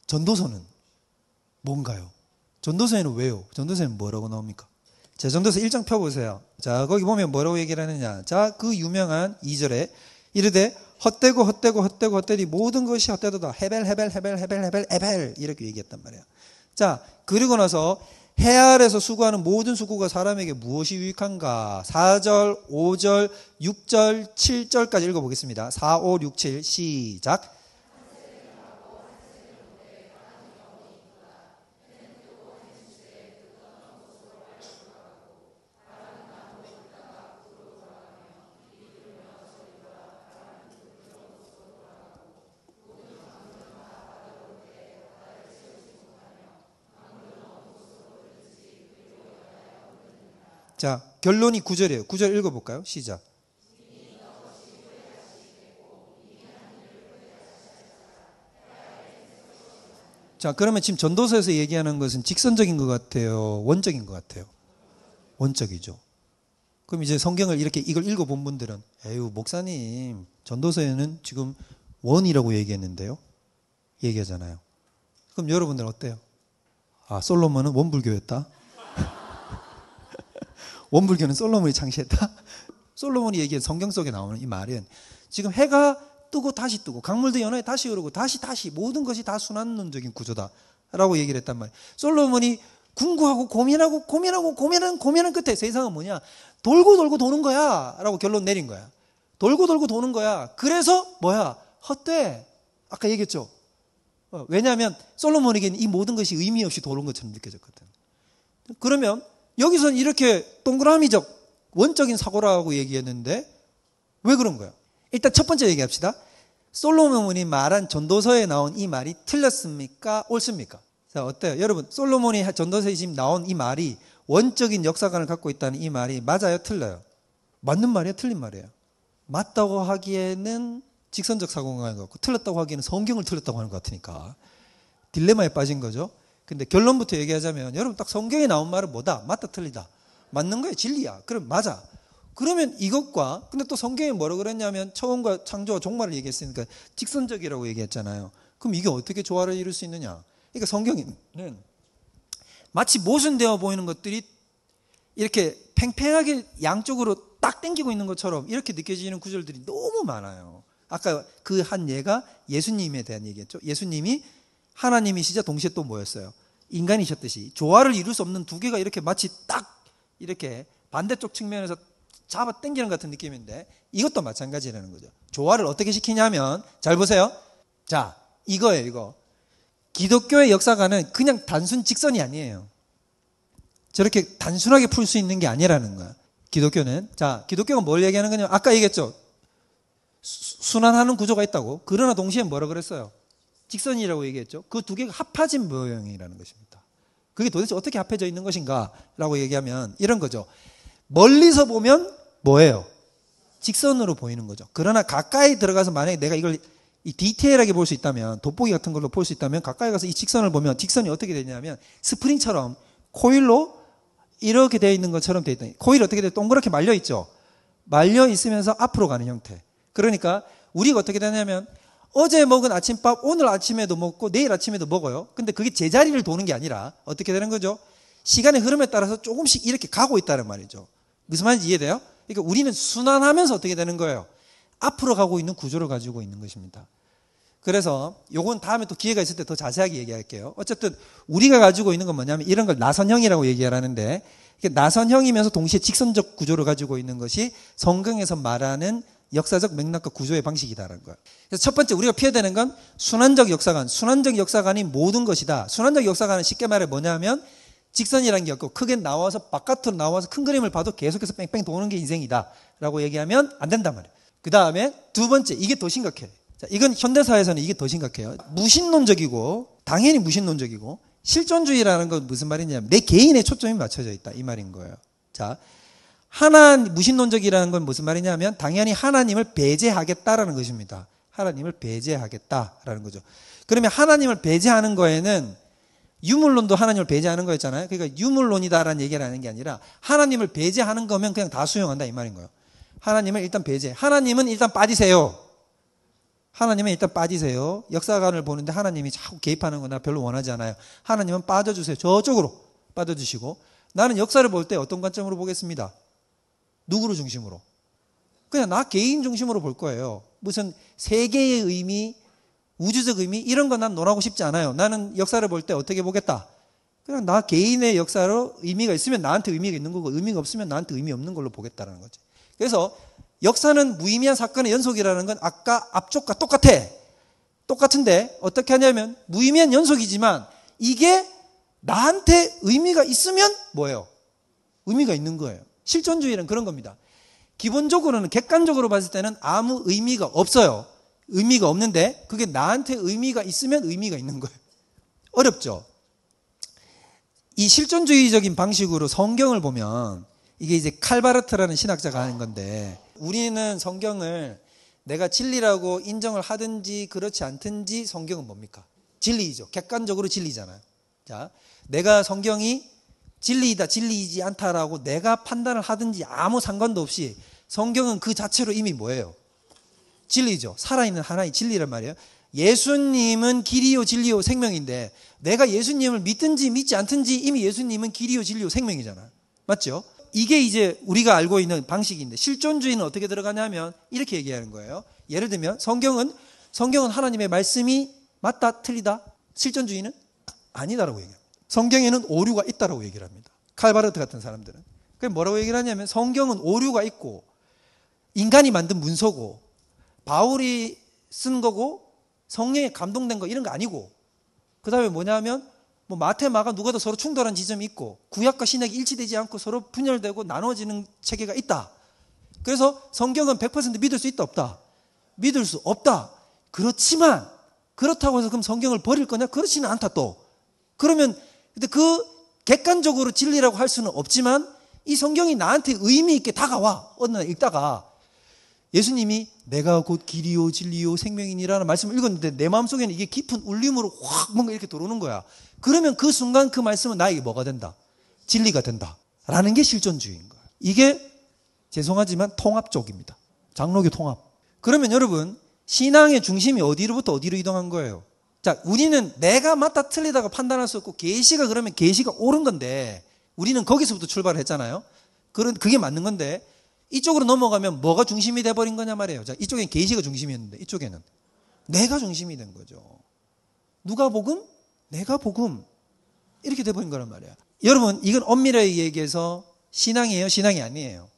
전도서는 뭔가요? 전도서에는 왜요? 전도서에는 뭐라고 나옵니까? 자, 전도서 1장 펴보세요. 자, 거기 보면 뭐라고 얘기를 하느냐. 자, 그 유명한 2절에 이르되 헛되고 헛되고 헛되고 헛되니 모든 것이 헛되도다. 헤벨 헤벨 헤벨 헤벨 헤벨 에벨 이렇게 얘기했단 말이에요. 자, 그리고 나서 해 아래서 수고하는 모든 수고가 사람에게 무엇이 유익한가? 4절, 5절, 6절, 7절까지 읽어보겠습니다. 4, 5, 6, 7 시작. 자, 결론이 9절이에요. 9절 읽어볼까요? 시작. 자, 그러면 지금 전도서에서 얘기하는 것은 직선적인 것 같아요? 원적인 것 같아요? 원적이죠. 그럼 이제 성경을 이렇게 이걸 읽어본 분들은 에휴, 목사님, 전도서에는 지금 원이라고 얘기했는데요? 얘기하잖아요. 그럼 여러분들 어때요? 아, 솔로몬은 원불교였다? 원불교는 솔로몬이 창시했다? 솔로몬이 얘기한 성경 속에 나오는 이 말은 지금 해가 뜨고 다시 뜨고 강물도 연화에 다시 흐르고 다시 모든 것이 다 순환론적인 구조다라고 얘기를 했단 말이에요. 솔로몬이 궁구하고 고민하는 끝에 세상은 뭐냐? 돌고 돌고 도는 거야 라고 결론 내린 거야. 돌고 돌고 도는 거야. 그래서 뭐야? 헛돼. 아까 얘기했죠. 왜냐하면 솔로몬에게는 이 모든 것이 의미 없이 도는 것처럼 느껴졌거든. 그러면 여기서는 이렇게 동그라미적 원적인 사고라고 얘기했는데 왜 그런 거야? 일단 첫 번째 얘기합시다. 솔로몬이 말한 전도서에 나온 이 말이 틀렸습니까? 옳습니까? 자, 어때요? 여러분, 솔로몬이 전도서에 지금 나온 이 말이 원적인 역사관을 갖고 있다는 이 말이 맞아요? 틀려요? 맞는 말이에요? 틀린 말이에요? 맞다고 하기에는 직선적 사고관인 것 같고 틀렸다고 하기에는 성경을 틀렸다고 하는 것 같으니까 딜레마에 빠진 거죠. 근데 결론부터 얘기하자면 여러분 딱 성경에 나온 말은 뭐다? 맞다 틀리다. 맞는 거야. 진리야. 그럼 맞아. 그러면 이것과 근데 또 성경에 뭐라고 그랬냐면 처음과 창조와 종말을 얘기했으니까 직선적이라고 얘기했잖아요. 그럼 이게 어떻게 조화를 이룰 수 있느냐? 그러니까 성경에는 마치 모순되어 보이는 것들이 이렇게 팽팽하게 양쪽으로 딱 당기고 있는 것처럼 이렇게 느껴지는 구절들이 너무 많아요. 아까 그 한 예가 예수님에 대한 얘기였죠. 예수님이 하나님이시자 동시에 또 뭐였어요? 인간이셨듯이 조화를 이룰 수 없는 두 개가 이렇게 마치 딱 이렇게 반대쪽 측면에서 잡아 당기는 같은 느낌인데 이것도 마찬가지라는 거죠. 조화를 어떻게 시키냐면 잘 보세요. 자, 이거예요. 이거. 기독교의 역사관은 그냥 단순 직선이 아니에요. 저렇게 단순하게 풀 수 있는 게 아니라는 거야. 기독교는. 자, 기독교가 뭘 얘기하는 거냐면 아까 얘기했죠. 순환하는 구조가 있다고. 그러나 동시에 뭐라 그랬어요? 직선이라고 얘기했죠. 그 두 개가 합해진 모형이라는 것입니다. 그게 도대체 어떻게 합해져 있는 것인가? 라고 얘기하면 이런 거죠. 멀리서 보면 뭐예요? 직선으로 보이는 거죠. 그러나 가까이 들어가서 만약에 내가 이걸 이 디테일하게 볼 수 있다면 돋보기 같은 걸로 볼 수 있다면 가까이 가서 이 직선을 보면 직선이 어떻게 되냐면 스프링처럼 코일로 이렇게 되어 있는 것처럼 되어 있다. 코일이 어떻게 돼? 동그랗게 말려 있죠. 말려 있으면서 앞으로 가는 형태. 그러니까 우리가 어떻게 되냐면 어제 먹은 아침밥 오늘 아침에도 먹고 내일 아침에도 먹어요. 근데 그게 제자리를 도는 게 아니라 어떻게 되는 거죠? 시간의 흐름에 따라서 조금씩 이렇게 가고 있다는 말이죠. 무슨 말인지 이해돼요? 그러니까 우리는 순환하면서 어떻게 되는 거예요? 앞으로 가고 있는 구조를 가지고 있는 것입니다. 그래서 요건 다음에 또 기회가 있을 때 더 자세하게 얘기할게요. 어쨌든 우리가 가지고 있는 건 뭐냐면 이런 걸 나선형이라고 얘기하라는데, 나선형이면서 동시에 직선적 구조를 가지고 있는 것이 성경에서 말하는 역사적 맥락과 구조의 방식이다라는 거예요. 그래서 첫 번째 우리가 피해야 되는 건 순환적 역사관. 순환적 역사관이 모든 것이다. 순환적 역사관은 쉽게 말해 뭐냐면 직선이라는 게 없고 크게 나와서 바깥으로 나와서 큰 그림을 봐도 계속해서 뺑뺑 도는 게 인생이다 라고 얘기하면 안 된단 말이에요. 그 다음에 두 번째, 이게 더 심각해요. 자, 이건 현대사회에서는 이게 더 심각해요. 무신론적이고, 당연히 무신론적이고, 실존주의라는 건 무슨 말이냐면 내 개인의 초점이 맞춰져 있다 이 말인 거예요. 자, 무신론적이라는 건 무슨 말이냐면 당연히 하나님을 배제하겠다라는 것입니다. 하나님을 배제하겠다라는 거죠. 그러면 하나님을 배제하는 거에는 유물론도 하나님을 배제하는 거였잖아요. 그러니까 유물론이다라는 얘기를 하는 게 아니라 하나님을 배제하는 거면 그냥 다 수용한다 이 말인 거예요. 하나님을 일단 배제. 하나님은 일단 빠지세요. 하나님은 일단 빠지세요. 역사관을 보는데 하나님이 자꾸 개입하는 거 나 별로 원하지 않아요. 하나님은 빠져주세요. 저쪽으로 빠져주시고, 나는 역사를 볼 때 어떤 관점으로 보겠습니다. 누구를 중심으로? 그냥 나 개인 중심으로 볼 거예요. 무슨 세계의 의미, 우주적 의미 이런 거 난 논하고 싶지 않아요. 나는 역사를 볼 때 어떻게 보겠다. 그냥 나 개인의 역사로 의미가 있으면 나한테 의미가 있는 거고, 의미가 없으면 나한테 의미 없는 걸로 보겠다는 거지. 그래서 역사는 무의미한 사건의 연속이라는 건 아까 앞쪽과 똑같은데 어떻게 하냐면 무의미한 연속이지만 이게 나한테 의미가 있으면 뭐예요? 의미가 있는 거예요. 실존주의는 그런 겁니다. 기본적으로는 객관적으로 봤을 때는 아무 의미가 없어요. 의미가 없는데 그게 나한테 의미가 있으면 의미가 있는 거예요. 어렵죠? 이 실존주의적인 방식으로 성경을 보면 이게 이제 칼바르트라는 신학자가 하는 건데, 우리는 성경을 내가 진리라고 인정을 하든지 그렇지 않든지 성경은 뭡니까? 진리이죠. 객관적으로 진리잖아요. 자, 내가 성경이 진리이다, 진리이지 않다라고 내가 판단을 하든지 아무 상관도 없이 성경은 그 자체로 이미 뭐예요? 진리죠. 살아있는 하나의 진리란 말이에요. 예수님은 길이요 진리요 생명인데 내가 예수님을 믿든지 믿지 않든지 이미 예수님은 길이요 진리요 생명이잖아요. 맞죠? 이게 이제 우리가 알고 있는 방식인데, 실존주의는 어떻게 들어가냐면 이렇게 얘기하는 거예요. 예를 들면 성경은 하나님의 말씀이 맞다 틀리다. 실존주의는 아니다라고 얘기해요. 성경에는 오류가 있다라고 얘기를 합니다. 칼바르트 같은 사람들은. 그게 뭐라고 얘기를 하냐면 성경은 오류가 있고 인간이 만든 문서고 바울이 쓴 거고 성령에 감동된 거 이런 거 아니고, 그 다음에 뭐냐면 뭐 마태, 마가, 누가도 서로 충돌한 지점이 있고 구약과 신약이 일치되지 않고 서로 분열되고 나눠지는 체계가 있다. 그래서 성경은 100% 믿을 수 있다 없다? 믿을 수 없다. 그렇지만 그렇다고 해서 그럼 성경을 버릴 거냐? 그렇지는 않다 또. 그러면 근데 그 객관적으로 진리라고 할 수는 없지만 이 성경이 나한테 의미 있게 다가와. 어느 날 읽다가 예수님이 내가 곧 길이요 진리요 생명이니라는 말씀을 읽었는데 내 마음속에는 이게 깊은 울림으로 확 뭔가 이렇게 들어오는 거야. 그러면 그 순간 그 말씀은 나에게 뭐가 된다? 진리가 된다 라는 게 실존주의인 거예요. 이게 죄송하지만 통합 쪽입니다. 장로교 통합. 그러면 여러분, 신앙의 중심이 어디로부터 어디로 이동한 거예요? 자, 우리는 내가 맞다 틀리다가 판단할 수 없고 계시가 그러면 계시가 옳은 건데 우리는 거기서부터 출발을 했잖아요. 그게 맞는 건데 이쪽으로 넘어가면 뭐가 중심이 돼버린 거냐 말이에요. 자, 이쪽엔 계시가 중심이었는데 이쪽에는 내가 중심이 된 거죠. 누가 복음? 내가 복음. 이렇게 돼버린 거란 말이야. 여러분, 이건 엄밀하게 얘기해서 신앙이에요? 신앙이 아니에요?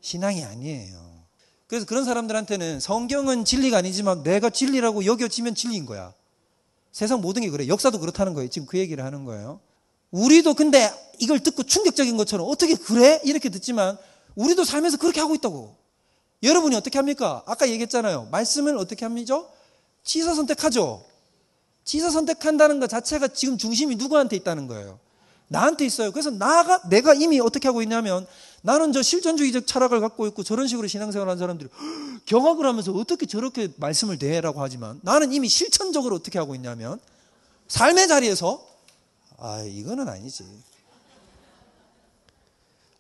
신앙이 아니에요. 그래서 그런 사람들한테는 성경은 진리가 아니지만 내가 진리라고 여겨지면 진리인 거야. 세상 모든 게 그래. 역사도 그렇다는 거예요. 지금 그 얘기를 하는 거예요. 우리도 근데 이걸 듣고 충격적인 것처럼 어떻게 그래? 이렇게 듣지만 우리도 삶에서 그렇게 하고 있다고. 여러분이 어떻게 합니까? 아까 얘기했잖아요. 말씀을 어떻게 합니까? 취사 선택하죠. 취사 선택한다는 것 자체가 지금 중심이 누구한테 있다는 거예요? 나한테 있어요. 그래서 내가 이미 어떻게 하고 있냐면 나는 저 실존주의적 철학을 갖고 있고 저런 식으로 신앙생활하는 사람들이 경악을 하면서 어떻게 저렇게 말씀을 대라고 하지만 나는 이미 실천적으로 어떻게 하고 있냐면 삶의 자리에서 이거는 아니지.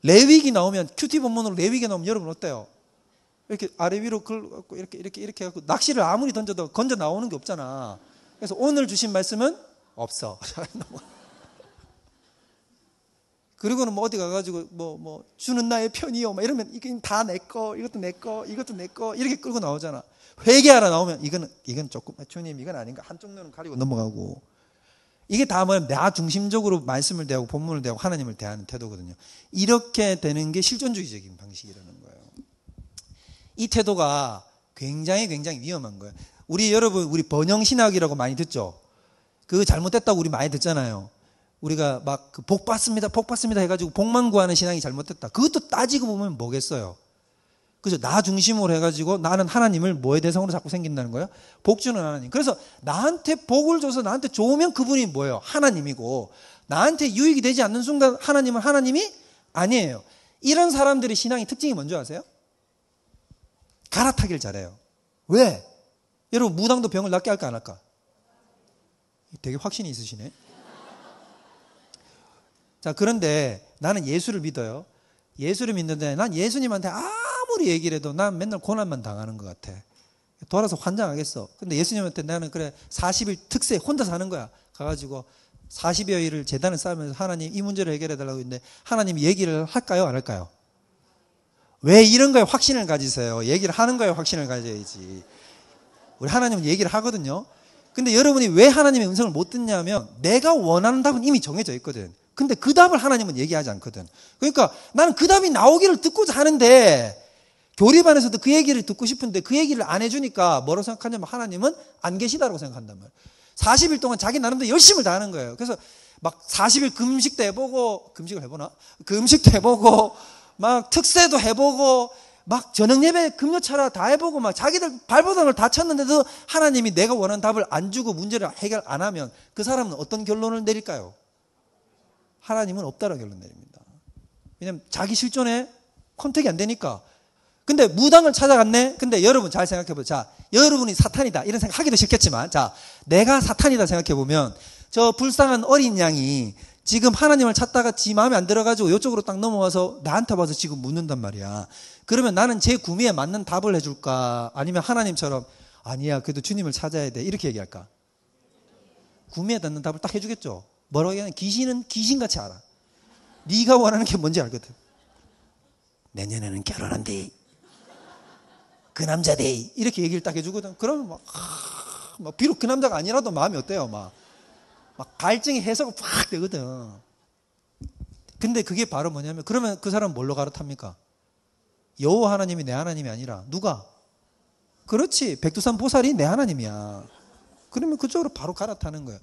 레위기 나오면 큐티 본문으로 레위기 나오면 여러분 어때요? 이렇게 아래 위로 긁고 이렇게 해갖고 낚시를 아무리 던져도 건져 나오는 게 없잖아. 그래서 오늘 주신 말씀은 없어. 그리고는 뭐 어디 가가지고 뭐 주는 나의 편이요 막 이러면 이게 다 내 거, 이것도 내 거, 이것도 내 거 이렇게 끌고 나오잖아. 회개하러 나오면 이건 조금 주님 이건 아닌가 한쪽 눈은 가리고 넘어가고. 이게 다 뭐냐면 나 중심적으로 말씀을 대하고 본문을 대하고 하나님을 대하는 태도거든요. 이렇게 되는 게 실존주의적인 방식이라는 거예요. 이 태도가 굉장히 위험한 거예요. 여러분 우리 번영신학이라고 많이 듣죠. 그거 잘못됐다고 우리 많이 듣잖아요. 우리가 막 복 받습니다 해가지고 복만 구하는 신앙이 잘못됐다. 그것도 따지고 보면 뭐겠어요. 그죠? 나 중심으로 해가지고 나는 하나님을 뭐의 대상으로 자꾸 생긴다는 거예요? 복 주는 하나님. 그래서 나한테 복을 줘서 나한테 좋으면 그분이 뭐예요? 하나님이고, 나한테 유익이 되지 않는 순간 하나님은 하나님이 아니에요. 이런 사람들의 신앙의 특징이 뭔지 아세요? 갈아타길 잘해요. 왜? 여러분 무당도 병을 낫게 할까 안 할까? 되게 확신이 있으시네. 자, 그런데 나는 예수를 믿어요. 예수를 믿는데 난 예수님한테 아무리 얘기를 해도 난 맨날 고난만 당하는 것 같아. 돌아서 환장하겠어. 근데 예수님한테 나는 그래 40일 특세 혼자 사는 거야. 가가지고 40여 일을 제단을 쌓으면서 하나님 이 문제를 해결해 달라고 했는데 하나님이 얘기를 할까요? 안 할까요? 왜 이런 거에 확신을 가지세요? 얘기를 하는 거에 확신을 가져야지. 우리 하나님은 얘기를 하거든요. 근데 여러분이 왜 하나님의 음성을 못 듣냐면 내가 원하는 답은 이미 정해져 있거든. 근데 그 답을 하나님은 얘기하지 않거든. 그러니까 나는 그 답이 나오기를 듣고자 하는데 교리반에서도 그 얘기를 듣고 싶은데 그 얘기를 안 해주니까 뭐라고 생각하냐면 하나님은 안 계시다고 생각한단 말이에요. 40일 동안 자기 나름대로 열심을 다하는 거예요. 그래서 막 40일 금식도 해보고, 금식을 해보나? 금식도 해보고 막 특세도 해보고 막 저녁 예배 금요차라 다 해보고 막 자기들 발버둥을 다 쳤는데도 하나님이 내가 원하는 답을 안 주고 문제를 해결 안 하면 그 사람은 어떤 결론을 내릴까요? 하나님은 없다라고 결론 내립니다. 왜냐하면 자기 실존에 컨택이 안 되니까. 근데 무당을 찾아갔네? 근데 여러분 잘 생각해보세요. 자, 여러분이 사탄이다. 이런 생각 하기도 싫겠지만, 자, 내가 사탄이다 생각해보면, 저 불쌍한 어린 양이 지금 하나님을 찾다가 지 마음에 안 들어가지고 이쪽으로 딱 넘어와서 나한테 와서 지금 묻는단 말이야. 그러면 나는 제 구미에 맞는 답을 해줄까? 아니면 하나님처럼, 아니야, 그래도 주님을 찾아야 돼. 이렇게 얘기할까? 구미에 닿는 답을 딱 해주겠죠. 뭐라고 얘기하면 귀신은 귀신같이 알아. 네가 원하는 게 뭔지 알거든. 내년에는 결혼한대. 그 남자대. 이렇게 얘기를 딱 해주거든. 그러면 막 비록 그 남자가 아니라도 마음이 어때요? 막 갈증이 해소가 팍 되거든. 근데 그게 바로 뭐냐면 그러면 그 사람은 뭘로 갈아탑니까? 여호와 하나님이 내 하나님이 아니라 누가? 그렇지. 백두산 보살이 내 하나님이야. 그러면 그쪽으로 바로 갈아타는 거예요.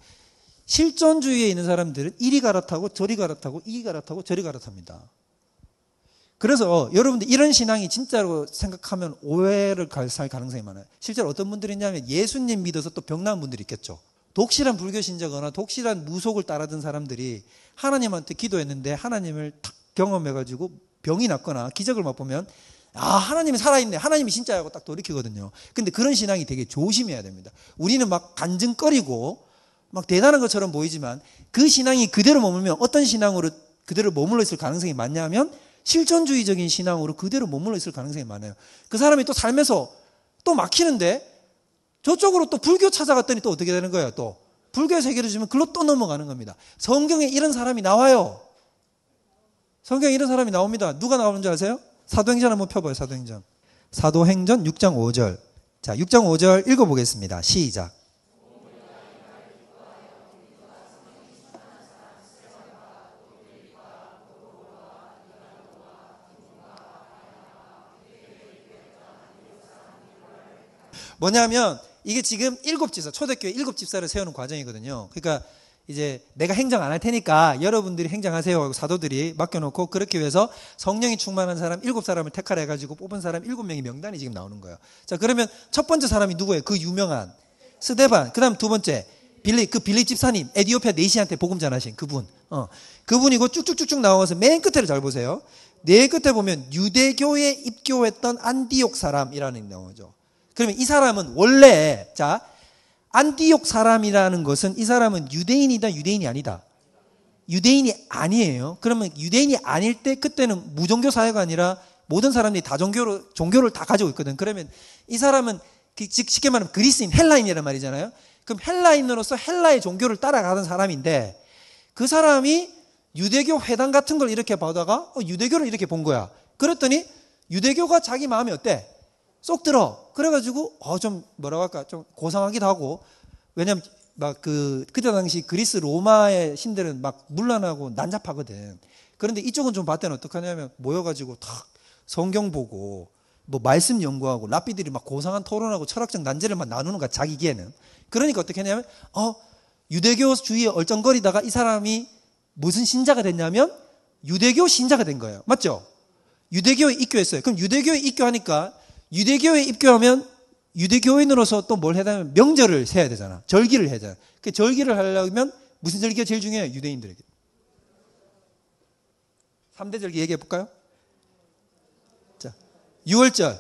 실존주의에 있는 사람들은 이리 갈아타고 저리 갈아타고 이리 갈아타고 저리 갈아탑니다. 그래서 여러분들 이런 신앙이 진짜로 생각하면 오해를 살 가능성이 많아요. 실제로 어떤 분들이 있냐면 예수님 믿어서 또 병 나은 분들이 있겠죠. 독실한 불교 신자거나 독실한 무속을 따르던 사람들이 하나님한테 기도했는데 하나님을 탁 경험해가지고 병이 났거나 기적을 맛보면 하나님이 살아있네. 하나님이 진짜라고 딱 돌이키거든요. 근데 그런 신앙이 되게 조심해야 됩니다. 우리는 막 간증거리고 막 대단한 것처럼 보이지만 그 신앙이 그대로 머물면 어떤 신앙으로 그대로 머물러 있을 가능성이 많냐면 실존주의적인 신앙으로 그대로 머물러 있을 가능성이 많아요. 그 사람이 또 살면서 또 막히는데 저쪽으로 또 불교 찾아갔더니 또 어떻게 되는 거예요? 또 불교의 세계를 주면 글로 또 넘어가는 겁니다. 성경에 이런 사람이 나와요. 성경에 이런 사람이 나옵니다. 누가 나오는 줄 아세요? 사도행전 한번 펴봐요. 사도행전 6장 5절. 자, 6장 5절 읽어보겠습니다. 시작. 뭐냐면 이게 지금 7집사, 초대교회 7집사를 세우는 과정이거든요. 그러니까 이제 내가 행정 안 할 테니까 여러분들이 행정하세요 하고 사도들이 맡겨놓고 그렇게 해서 성령이 충만한 사람 7사람을 택하라 해가지고 뽑은 사람 7명의 명단이 지금 나오는 거예요. 자, 그러면 첫 번째 사람이 누구예요? 그 유명한 스데반. 그 다음 두 번째 빌리 집사님, 에디오피아 네시한테 복음 전하신 그분. 그분이고 쭉쭉쭉쭉 나와서 맨 끝에를 잘 보세요. 맨 끝에 보면 유대교에 입교했던 안디옥 사람이라는 게 나오죠. 그러면 이 사람은 원래, 자, 안디옥 사람이라는 것은 이 사람은 유대인이다, 유대인이 아니다? 유대인이 아니에요. 그러면 유대인이 아닐 때 그때는 무종교 사회가 아니라 모든 사람들이 다 종교를 다 가지고 있거든. 그러면 이 사람은 쉽게 말하면 그리스인, 헬라인이란 말이잖아요. 그럼 헬라인으로서 헬라의 종교를 따라가던 사람인데 그 사람이 유대교 회당 같은 걸 이렇게 보다가 유대교를 이렇게 본 거야. 그랬더니 유대교가 자기 마음에 어때? 쏙 들어. 그래가지고 좀 뭐라고 할까 좀 고상하기도 하고, 왜냐면 막 그때 당시 그리스 로마의 신들은 막 문란하고 난잡하거든. 그런데 이쪽은 좀 봤더니 어떡하냐면 모여가지고 탁 성경 보고 뭐 말씀 연구하고 랍비들이 막 고상한 토론하고 철학적 난제를 막 나누는 거야, 자기기에는. 그러니까 어떻게 했냐면 유대교주의에 얼쩡거리다가 이 사람이 무슨 신자가 됐냐면 유대교 신자가 된 거예요. 맞죠? 유대교에 입교했어요. 그럼 유대교에 입교하니까 유대교에 입교하면 유대교인으로서 또 뭘 해야 되냐면 명절을 세야 되잖아. 절기를 해야 되잖아. 그 절기를 하려면 무슨 절기가 제일 중요해요? 유대인들에게. 3대 절기 얘기해 볼까요? 자, 6월절.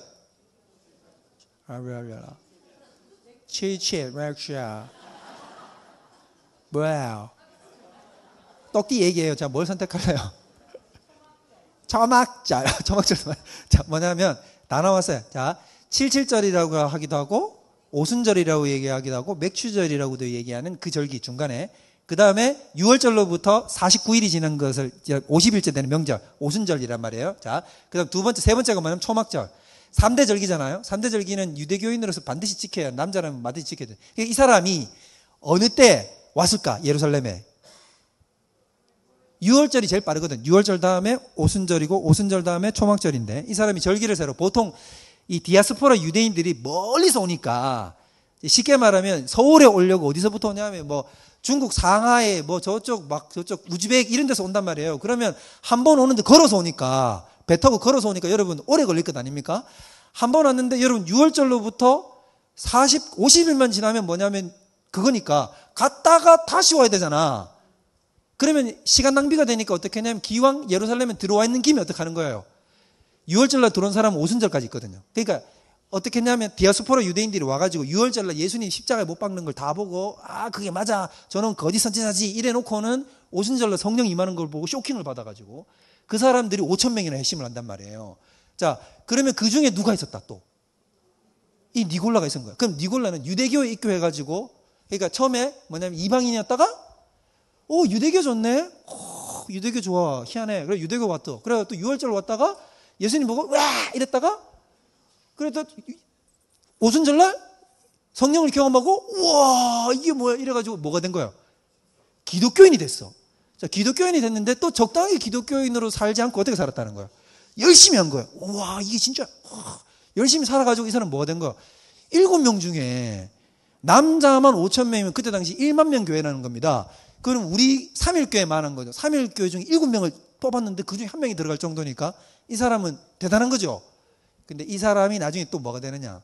뭐야? 똑띠 얘기해요. 자, 뭘 선택할래요? 초막절. 자, 뭐냐면 다 나왔어요. 자, 77절이라고 하기도 하고 오순절이라고 얘기하기도 하고 맥추절이라고도 얘기하는 그 절기 중간에, 그 다음에 6월절로부터 49일이 지난 것을 50일째 되는 명절 오순절이란 말이에요. 자, 그 다음 세 번째가 뭐냐면 초막절. 3대 절기잖아요. 3대 절기는 유대교인으로서 반드시 지켜야, 남자라면 반드시 지켜야 돼. 이 사람이 어느 때 왔을까? 예루살렘에 6월절이 제일 빠르거든. 6월절 다음에 오순절이고 오순절 다음에 초막절인데, 이 사람이 절기를 세로, 보통 이 디아스포라 유대인들이 멀리서 오니까, 쉽게 말하면 서울에 오려고 어디서부터 오냐면 뭐 중국 상하이 뭐 저쪽 우즈벡 이런 데서 온단 말이에요. 그러면 한 번 오는데 걸어서 오니까, 배 타고 걸어서 오니까 여러분 오래 걸릴 것 아닙니까? 한 번 왔는데 여러분 6월절로부터 50일만 지나면 뭐냐면 그거니까 갔다가 다시 와야 되잖아. 그러면 시간 낭비가 되니까 어떻게 하냐면 기왕 예루살렘에 들어와 있는 김에 어떻게 하는 거예요? 6월절날 들어온 사람은 오순절까지 있거든요. 그러니까 어떻게 했냐면 디아스포라 유대인들이 와가지고 6월절날 예수님 십자가에 못 박는 걸 다 보고, 그게 맞아, 저는 거짓 선지자지 이래 놓고는 오순절날 성령 임하는 걸 보고 쇼킹을 받아가지고 그 사람들이 5,000명이나 회심을 한단 말이에요. 자, 그러면 그 중에 누가 있었다? 또 이 니골라가 있었던 거야. 그럼 니골라는 유대교에 입교해가지고, 그러니까 처음에 뭐냐면 이방인이었다가 유대교 좋네. 유대교 좋아. 희한해. 그래 유대교 왔다. 그래 또 6월절 왔다가 예수님 보고 와 이랬다가, 그래 또 오순절날 성령을 경험하고 우와 이게 뭐야 이래가지고 뭐가 된 거야? 기독교인이 됐어. 자, 기독교인이 됐는데 또 적당히 기독교인으로 살지 않고 어떻게 살았다는 거야? 열심히 한 거야. 우와 이게 진짜 열심히 살아가지고 이 사람 뭐가 된 거야? 7명 중에 남자만 5,000명이면 그때 당시 1만 명 교회라는 겁니다. 그럼 우리 3일교회 많은 거죠. 3일교회 중에 7명을 뽑았는데 그 중에 한 명이 들어갈 정도니까 이 사람은 대단한 거죠. 근데 이 사람이 나중에 또 뭐가 되느냐?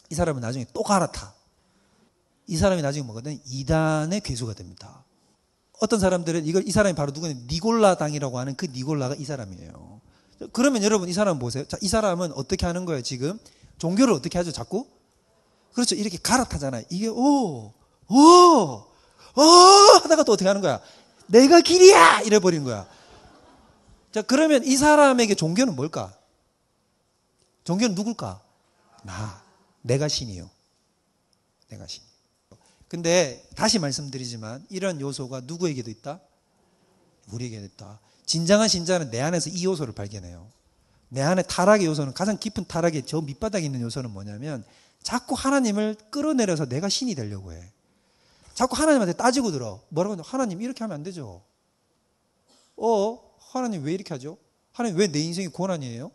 이 사람은 나중에 또 갈아타. 이 사람이 나중에 뭐가 되냐? 이단의 괴수가 됩니다. 어떤 사람들은 이 사람이 바로 누구냐? 니골라 당이라고 하는 그 니골라가 이 사람이에요. 그러면 여러분 이 사람 보세요. 자, 이 사람은 어떻게 하는 거예요? 지금 종교를 어떻게 하죠? 자꾸? 그렇죠. 이렇게 갈아타잖아요. 이게 하다가 또 어떻게 하는 거야? 내가 길이야! 이래 버리는 거야. 자, 그러면 이 사람에게 종교는 뭘까? 종교는 누굴까? 내가 신이요. 내가 신. 근데 다시 말씀드리지만 이런 요소가 누구에게도 있다? 우리에게도 있다. 진정한 신자는 내 안에서 이 요소를 발견해요. 내 안에 타락의 요소는, 가장 깊은 타락의 저 밑바닥에 있는 요소는 뭐냐면 자꾸 하나님을 끌어내려서 내가 신이 되려고 해. 자꾸 하나님한테 따지고 들어. 뭐라고 하냐? 하나님 이렇게 하면 안 되죠. 하나님 왜 이렇게 하죠? 하나님 왜 내 인생이 고난이에요?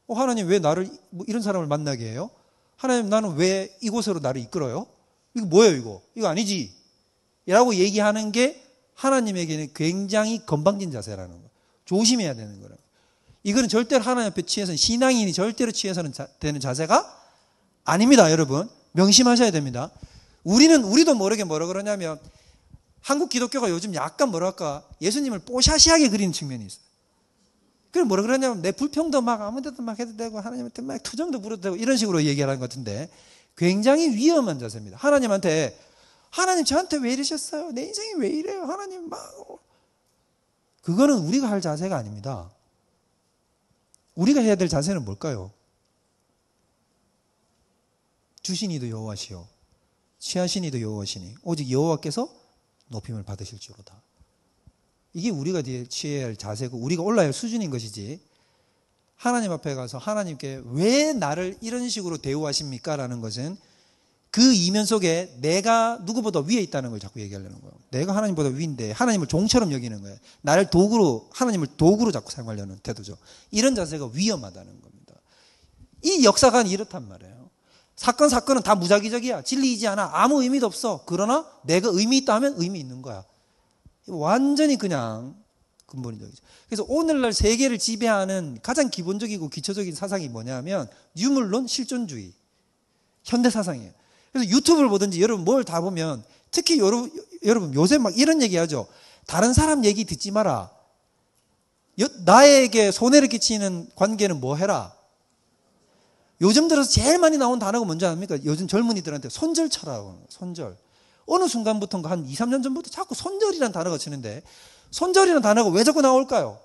하나님 왜 나를 이런 사람을 만나게 해요? 하나님 나는 왜 이곳으로 나를 이끌어요? 이거 뭐예요 이거? 이거 아니지. 라고 얘기하는 게 하나님에게는 굉장히 건방진 자세라는 거예요. 조심해야 되는 거예요. 이거는 절대로 하나님 앞에 취해서는, 신앙인이 절대로 취해서는 되는 자세가 아닙니다. 여러분 명심하셔야 됩니다. 우리도 모르게 뭐라 그러냐면 한국 기독교가 요즘 약간 뭐랄까 예수님을 뽀샤시하게 그리는 측면이 있어요. 그럼 뭐라 그러냐면 내 불평도 막 아무데도 막 해도 되고 하나님한테 막 투정도 부려도 되고 이런 식으로 얘기하는 것 같은데 굉장히 위험한 자세입니다. 하나님한테 하나님 저한테 왜 이러셨어요? 내 인생이 왜 이래요? 하나님 막 그거는 우리가 할 자세가 아닙니다. 우리가 해야 될 자세는 뭘까요? 주시니도 여호와시요 취하시니도 여호와시니 오직 여호와께서 높임을 받으실지로다. 이게 우리가 취해야 할 자세고 우리가 올라야 할 수준인 것이지. 하나님 앞에 가서 하나님께 왜 나를 이런 식으로 대우하십니까? 라는 것은 그 이면 속에 내가 누구보다 위에 있다는 걸 자꾸 얘기하려는 거예요. 내가 하나님보다 위인데 하나님을 종처럼 여기는 거예요. 나를 도구로, 하나님을 도구로 자꾸 사용하려는 태도죠. 이런 자세가 위험하다는 겁니다. 이 역사관이 이렇단 말이에요. 사건은 다 무작위적이야. 진리이지 않아. 아무 의미도 없어. 그러나 내가 의미 있다 하면 의미 있는 거야. 완전히 그냥 근본적이죠. 그래서 오늘날 세계를 지배하는 가장 기본적이고 기초적인 사상이 뭐냐면 유물론 실존주의. 현대 사상이에요. 그래서 유튜브를 보든지 여러분 뭘 다 보면 특히 여러분 요새 막 이런 얘기 하죠. 다른 사람 얘기 듣지 마라. 나에게 손해를 끼치는 관계는 뭐 해라. 요즘 들어서 제일 많이 나온 단어가 뭔지 아닙니까? 요즘 젊은이들한테 손절쳐라고. 손절. 어느 순간부터인가 한 2, 3년 전부터 자꾸 손절이라는 단어가 치는데 손절이라는 단어가 왜 자꾸 나올까요?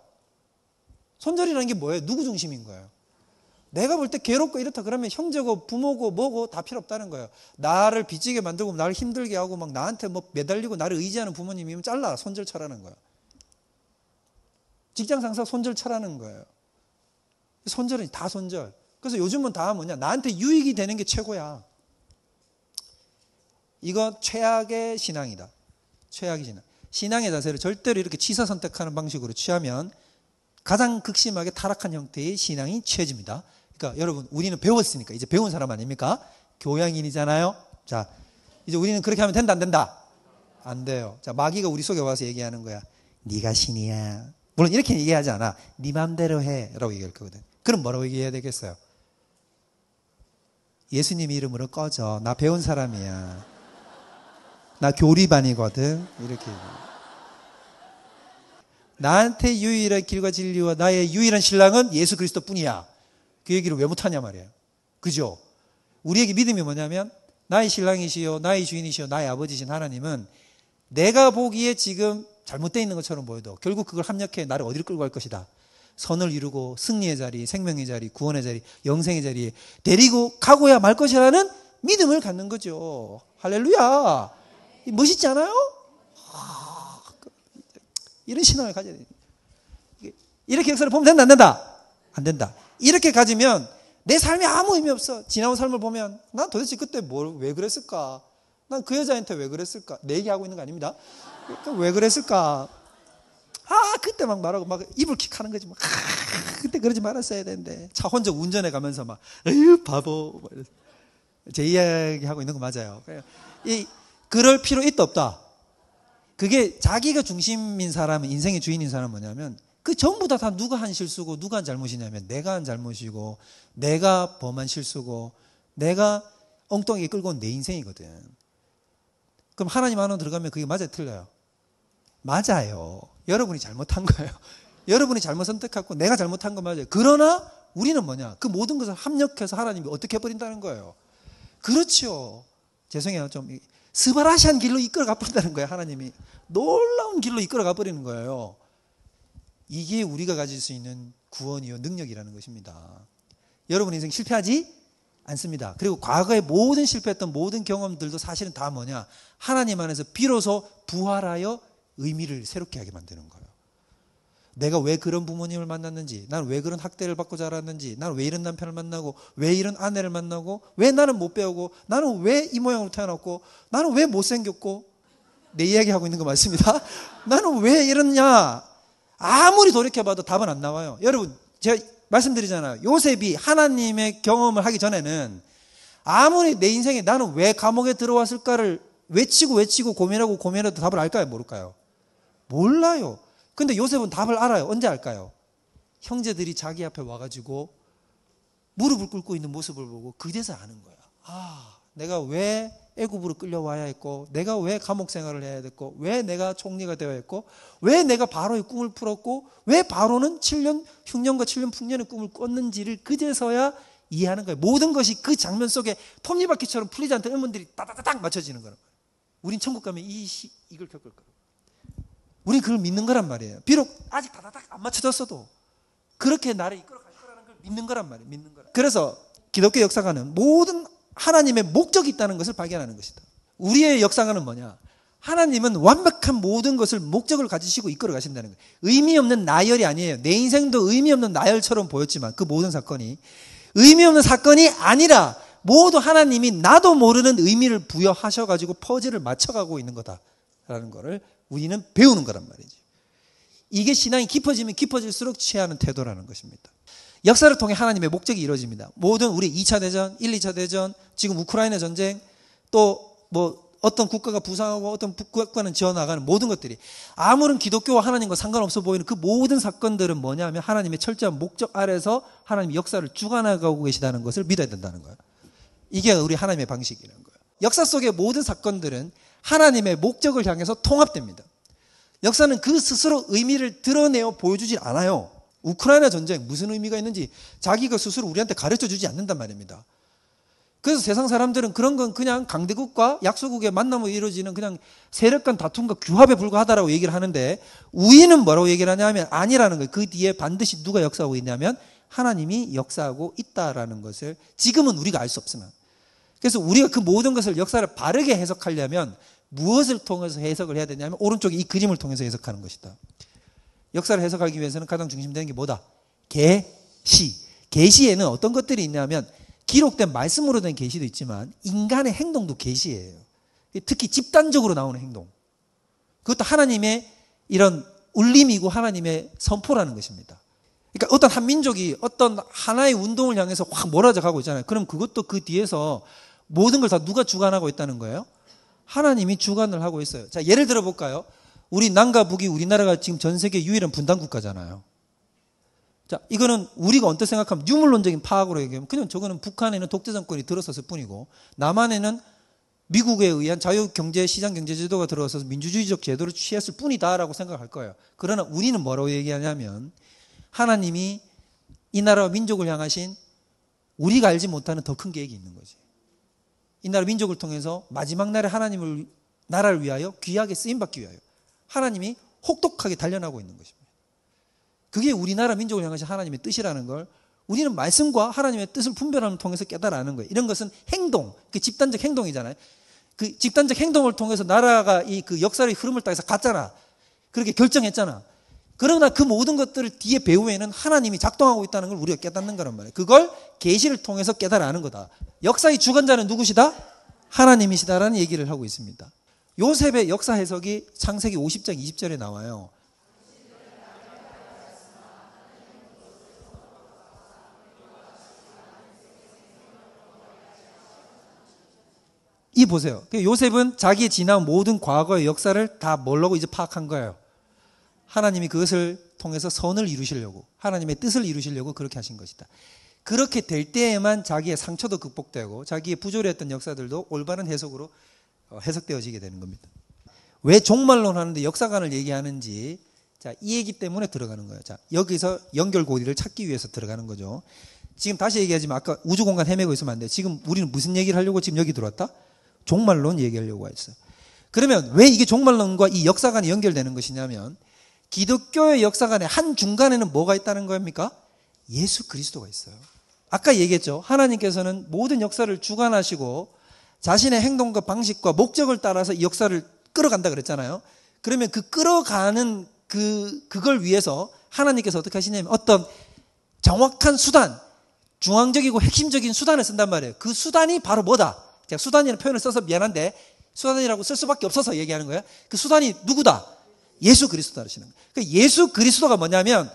손절이라는 게 뭐예요? 누구 중심인 거예요? 내가 볼 때 괴롭고 이렇다 그러면 형제고 부모고 뭐고 다 필요 없다는 거예요. 나를 빚지게 만들고 나를 힘들게 하고 막 나한테 뭐 매달리고 나를 의지하는 부모님이면 잘라. 손절쳐라는 거예요. 직장 상사 손절쳐라는 거예요. 손절은 다 손절. 그래서 요즘은 다 뭐냐? 나한테 유익이 되는 게 최고야. 이거 최악의 신앙이다. 최악의 신앙. 신앙의 자세를 절대로 이렇게 취사 선택하는 방식으로 취하면 가장 극심하게 타락한 형태의 신앙이 취해집니다. 그러니까 여러분 우리는 배웠으니까 이제 배운 사람 아닙니까? 교양인이잖아요. 자, 이제 우리는 그렇게 하면 된다 안 된다? 안 돼요. 자, 마귀가 우리 속에 와서 얘기하는 거야. 네가 신이야. 물론 이렇게 얘기하지 않아. 네 맘대로 해 라고 얘기할 거거든. 그럼 뭐라고 얘기해야 되겠어요? 예수님 이름으로 꺼져. 나 배운 사람이야. 나 교리반이거든. 이렇게 얘기해요. 나한테 유일한 길과 진리와 나의 유일한 신랑은 예수 그리스도 뿐이야. 그 얘기를 왜 못하냐 말이에요. 그죠? 우리에게 믿음이 뭐냐면 나의 신랑이시요 나의 주인이시요 나의 아버지신 하나님은 내가 보기에 지금 잘못되어 있는 것처럼 보여도 결국 그걸 합력해 나를 어디로 끌고 갈 것이다. 선을 이루고 승리의 자리, 생명의 자리, 구원의 자리, 영생의 자리에 데리고 가고야 말 것이라는 믿음을 갖는 거죠. 할렐루야. 멋있지 않아요? 이런 신앙을 가져야 돼요. 이렇게 역사를 보면 된다 안 된다? 안 된다. 이렇게 가지면 내 삶에 아무 의미 없어. 지나온 삶을 보면 난 도대체 그때 왜 그랬을까? 난 그 여자한테 왜 그랬을까? 내 얘기하고 있는 거 아닙니다. 왜 그랬을까? 그때 막 말하고 막 이불킥하는 거지. 막 그때 그러지 말았어야 되는데. 차 혼자 운전해 가면서 막 에휴 바보. 제 이야기하고 있는 거 맞아요. 그럴 필요 있다 없다. 그게 자기가 중심인 사람은 인생의 주인인 사람은 뭐냐면 그 전부 다 누가 한 실수고 누가 한 잘못이냐면 내가 한 잘못이고 내가 범한 실수고 내가 엉뚱하게 끌고 온 내 인생이거든. 그럼 하나님 안으로 들어가면 그게 맞아요 틀려요? 맞아요. 여러분이 잘못한 거예요. 여러분이 잘못 선택하고 내가 잘못한 거 맞아요. 그러나 우리는 뭐냐? 그 모든 것을 합력해서 하나님이 어떻게 해버린다는 거예요. 그렇죠. 죄송해요. 좀 스바라시한 길로 이끌어가 버린다는 거예요. 하나님이 놀라운 길로 이끌어가 버리는 거예요. 이게 우리가 가질 수 있는 구원이요 능력이라는 것입니다. 여러분 인생 실패하지 않습니다. 그리고 과거에 모든 실패했던 모든 경험들도 사실은 다 뭐냐? 하나님 안에서 비로소 부활하여 의미를 새롭게 하게 만드는 거예요. 내가 왜 그런 부모님을 만났는지, 나는 왜 그런 학대를 받고 자랐는지, 나는 왜 이런 남편을 만나고, 왜 이런 아내를 만나고, 왜 나는 못 배우고, 나는 왜 이 모양으로 태어났고, 나는 왜 못생겼고, 내 이야기하고 있는 거 맞습니다. 나는 왜 이러냐? 아무리 돌이켜봐도 답은 안 나와요. 여러분, 제가 말씀드리잖아요. 요셉이 하나님의 경험을 하기 전에는 아무리 내 인생에 나는 왜 감옥에 들어왔을까를 외치고 고민해도 답을 알까요? 모를까요? 몰라요. 근데 요셉은 답을 알아요. 언제 알까요? 형제들이 자기 앞에 와가지고 무릎을 꿇고 있는 모습을 보고 그제서 아는 거야. 내가 왜 애굽으로 끌려와야 했고, 내가 왜 감옥 생활을 해야 됐고, 왜 내가 총리가 되어야 했고, 왜 내가 바로의 꿈을 풀었고, 왜 바로는 7년 흉년과 7년 풍년의 꿈을 꿨는지를 그제서야 이해하는 거예요. 모든 것이 그 장면 속에 톱니바퀴처럼 풀리지 않던 의문들이 따다다닥 맞춰지는 거예요. 우린 천국 가면 이걸 겪을 거예요. 우린 그걸 믿는 거란 말이에요. 비록 아직 다다닥 안 맞춰졌어도 그렇게 나를 이끌어갈 거라는 걸 믿는 거란 말이에요. 믿는 거라. 그래서 기독교 역사가는 모든 하나님의 목적이 있다는 것을 발견하는 것이다. 우리의 역사가는 뭐냐? 하나님은 완벽한 모든 것을 목적을 가지시고 이끌어 가신다는 거예요. 의미 없는 나열이 아니에요. 내 인생도 의미 없는 나열처럼 보였지만 그 모든 사건이 의미 없는 사건이 아니라 모두 하나님이 나도 모르는 의미를 부여하셔가지고 퍼즐을 맞춰가고 있는 거다라는 거를 우리는 배우는 거란 말이죠. 이게 신앙이 깊어지면 깊어질수록 취하는 태도라는 것입니다. 역사를 통해 하나님의 목적이 이루어집니다. 모든 우리 2차 대전, 1, 2차 대전, 지금 우크라이나 전쟁, 또 어떤 국가가 부상하고 어떤 국가는 지어나가는 모든 것들이 아무런 기독교와 하나님과 상관없어 보이는 그 모든 사건들은 뭐냐면 하나님의 철저한 목적 아래서 하나님의 역사를 주관하고 계시다는 것을 믿어야 된다는 거예요. 이게 우리 하나님의 방식이라는 거예요. 역사 속의 모든 사건들은 하나님의 목적을 향해서 통합됩니다. 역사는 그 스스로 의미를 드러내어 보여주지 않아요. 우크라이나 전쟁 무슨 의미가 있는지 자기가 스스로 우리한테 가르쳐주지 않는단 말입니다. 그래서 세상 사람들은 그런 건 그냥 강대국과 약소국의 만남으로 이루어지는 그냥 세력 간 다툼과 규합에 불과하다라고 얘기를 하는데 우리는 뭐라고 얘기를 하냐면 아니라는 거예요. 그 뒤에 반드시 누가 역사하고 있냐면 하나님이 역사하고 있다라는 것을 지금은 우리가 알 수 없으나 그래서 우리가 그 모든 것을 역사를 바르게 해석하려면 무엇을 통해서 해석을 해야 되냐면 오른쪽에 이 그림을 통해서 해석하는 것이다. 역사를 해석하기 위해서는 가장 중심되는 게 뭐다? 계시. 계시에는 어떤 것들이 있냐면 기록된 말씀으로 된 계시도 있지만 인간의 행동도 계시예요. 특히 집단적으로 나오는 행동. 그것도 하나님의 이런 울림이고 하나님의 선포라는 것입니다. 그러니까 어떤 한 민족이 어떤 하나의 운동을 향해서 확 몰아져 가고 있잖아요. 그럼 그것도 그 뒤에서 모든 걸 다 누가 주관하고 있다는 거예요? 하나님이 주관을 하고 있어요. 자, 예를 들어 볼까요? 우리 남과 북이 우리나라가 지금 전 세계 유일한 분단 국가잖아요. 자, 이거는 우리가 언뜻 생각하면 유물론적인 파악으로 얘기하면 그냥 저거는 북한에는 독재 정권이 들어섰을 뿐이고 남한에는 미국에 의한 자유경제, 시장경제 제도가 들어서서 민주주의적 제도를 취했을 뿐이다라고 생각할 거예요. 그러나 우리는 뭐라고 얘기하냐면 하나님이 이 나라와 민족을 향하신 우리가 알지 못하는 더 큰 계획이 있는 거지. 이 나라 민족을 통해서 마지막 날에 하나님을 나라를 위하여 귀하게 쓰임받기 위하여 하나님이 혹독하게 단련하고 있는 것입니다. 그게 우리나라 민족을 향하신 하나님의 뜻이라는 걸 우리는 말씀과 하나님의 뜻을 분별함을 통해서 깨달아는 거예요. 이런 것은 행동, 그 집단적 행동이잖아요. 그 집단적 행동을 통해서 나라가 이 그 역사의 흐름을 따라서 갔잖아. 그렇게 결정했잖아. 그러나 그 모든 것들을 뒤에 배후에는 하나님이 작동하고 있다는 걸 우리가 깨닫는 거란 말이에요. 그걸 계시를 통해서 깨달아는 거다. 역사의 주관자는 누구시다? 하나님이시다라는 얘기를 하고 있습니다. 요셉의 역사 해석이 창세기 50장 20절에 나와요. 이 보세요. 요셉은 자기의 지나온 모든 과거의 역사를 다 뭐라고 이제 파악한 거예요. 하나님이 그것을 통해서 선을 이루시려고 하나님의 뜻을 이루시려고 그렇게 하신 것이다. 그렇게 될 때에만 자기의 상처도 극복되고 자기의 부조리했던 역사들도 올바른 해석으로 해석되어지게 되는 겁니다. 왜 종말론 하는데 역사관을 얘기하는지 자, 이 얘기 때문에 들어가는 거예요. 자, 여기서 연결고리를 찾기 위해서 들어가는 거죠. 지금 다시 얘기하지만 아까 우주공간 헤매고 있으면 안 돼요. 지금 우리는 무슨 얘기를 하려고 지금 여기 들어왔다? 종말론 얘기하려고 했어요. 그러면 왜 이게 종말론과 이 역사관이 연결되는 것이냐면 기독교의 역사관의 한 중간에는 뭐가 있다는 겁니까? 예수 그리스도가 있어요. 아까 얘기했죠. 하나님께서는 모든 역사를 주관하시고 자신의 행동과 방식과 목적을 따라서 이 역사를 끌어간다 그랬잖아요. 그러면 그 끌어가는 그걸 위해서 하나님께서 어떻게 하시냐면 어떤 정확한 수단, 중앙적이고 핵심적인 수단을 쓴단 말이에요. 그 수단이 바로 뭐다? 제가 수단이라는 표현을 써서 미안한데 수단이라고 쓸 수밖에 없어서 얘기하는 거예요. 그 수단이 누구다? 예수 그리스도다 하시는 거예요. 그러니까 예수 그리스도가 뭐냐면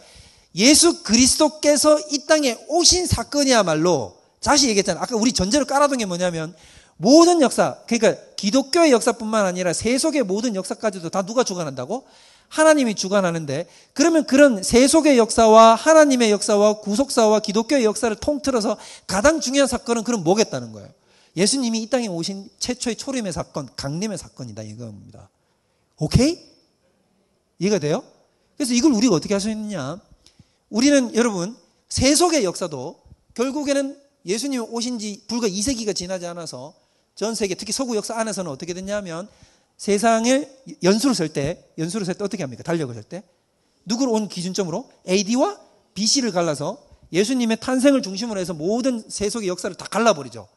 예수 그리스도께서 이 땅에 오신 사건이야말로 다시 얘기했잖아요. 아까 우리 전제로 깔아둔 게 뭐냐면 모든 역사, 그러니까 기독교의 역사뿐만 아니라 세속의 모든 역사까지도 다 누가 주관한다고? 하나님이 주관하는데 그러면 그런 세속의 역사와 하나님의 역사와 구속사와 기독교의 역사를 통틀어서 가장 중요한 사건은 그럼 뭐겠다는 거예요. 예수님이 이 땅에 오신 최초의 초림의 사건, 강림의 사건이다 이겁니다. 오케이? 이해가 돼요? 그래서 이걸 우리가 어떻게 할 수 있느냐? 우리는 여러분 세속의 역사도 결국에는 예수님이 오신 지 불과 2세기가 지나지 않아서 전 세계 특히 서구 역사 안에서는 어떻게 됐냐면 세상을 연수를 쓸 때 어떻게 합니까? 달력을 쓸 때 누구를 온 기준점으로 AD와 BC를 갈라서 예수님의 탄생을 중심으로 해서 모든 세속의 역사를 다 갈라버리죠.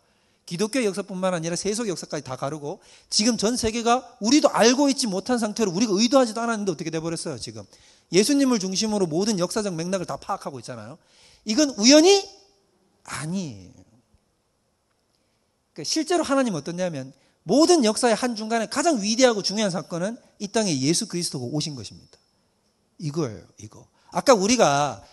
기독교 역사뿐만 아니라 세속 역사까지 다 가르고 지금 전 세계가 우리도 알고 있지 못한 상태로 우리가 의도하지도 않았는데 어떻게 돼버렸어요 지금. 예수님을 중심으로 모든 역사적 맥락을 다 파악하고 있잖아요. 이건 우연이 아니에요. 그러니까 실제로 하나님은 어떠냐면 모든 역사의 한중간에 가장 위대하고 중요한 사건은 이 땅에 예수 그리스도가 오신 것입니다. 이거예요. 이거. 아까 우리가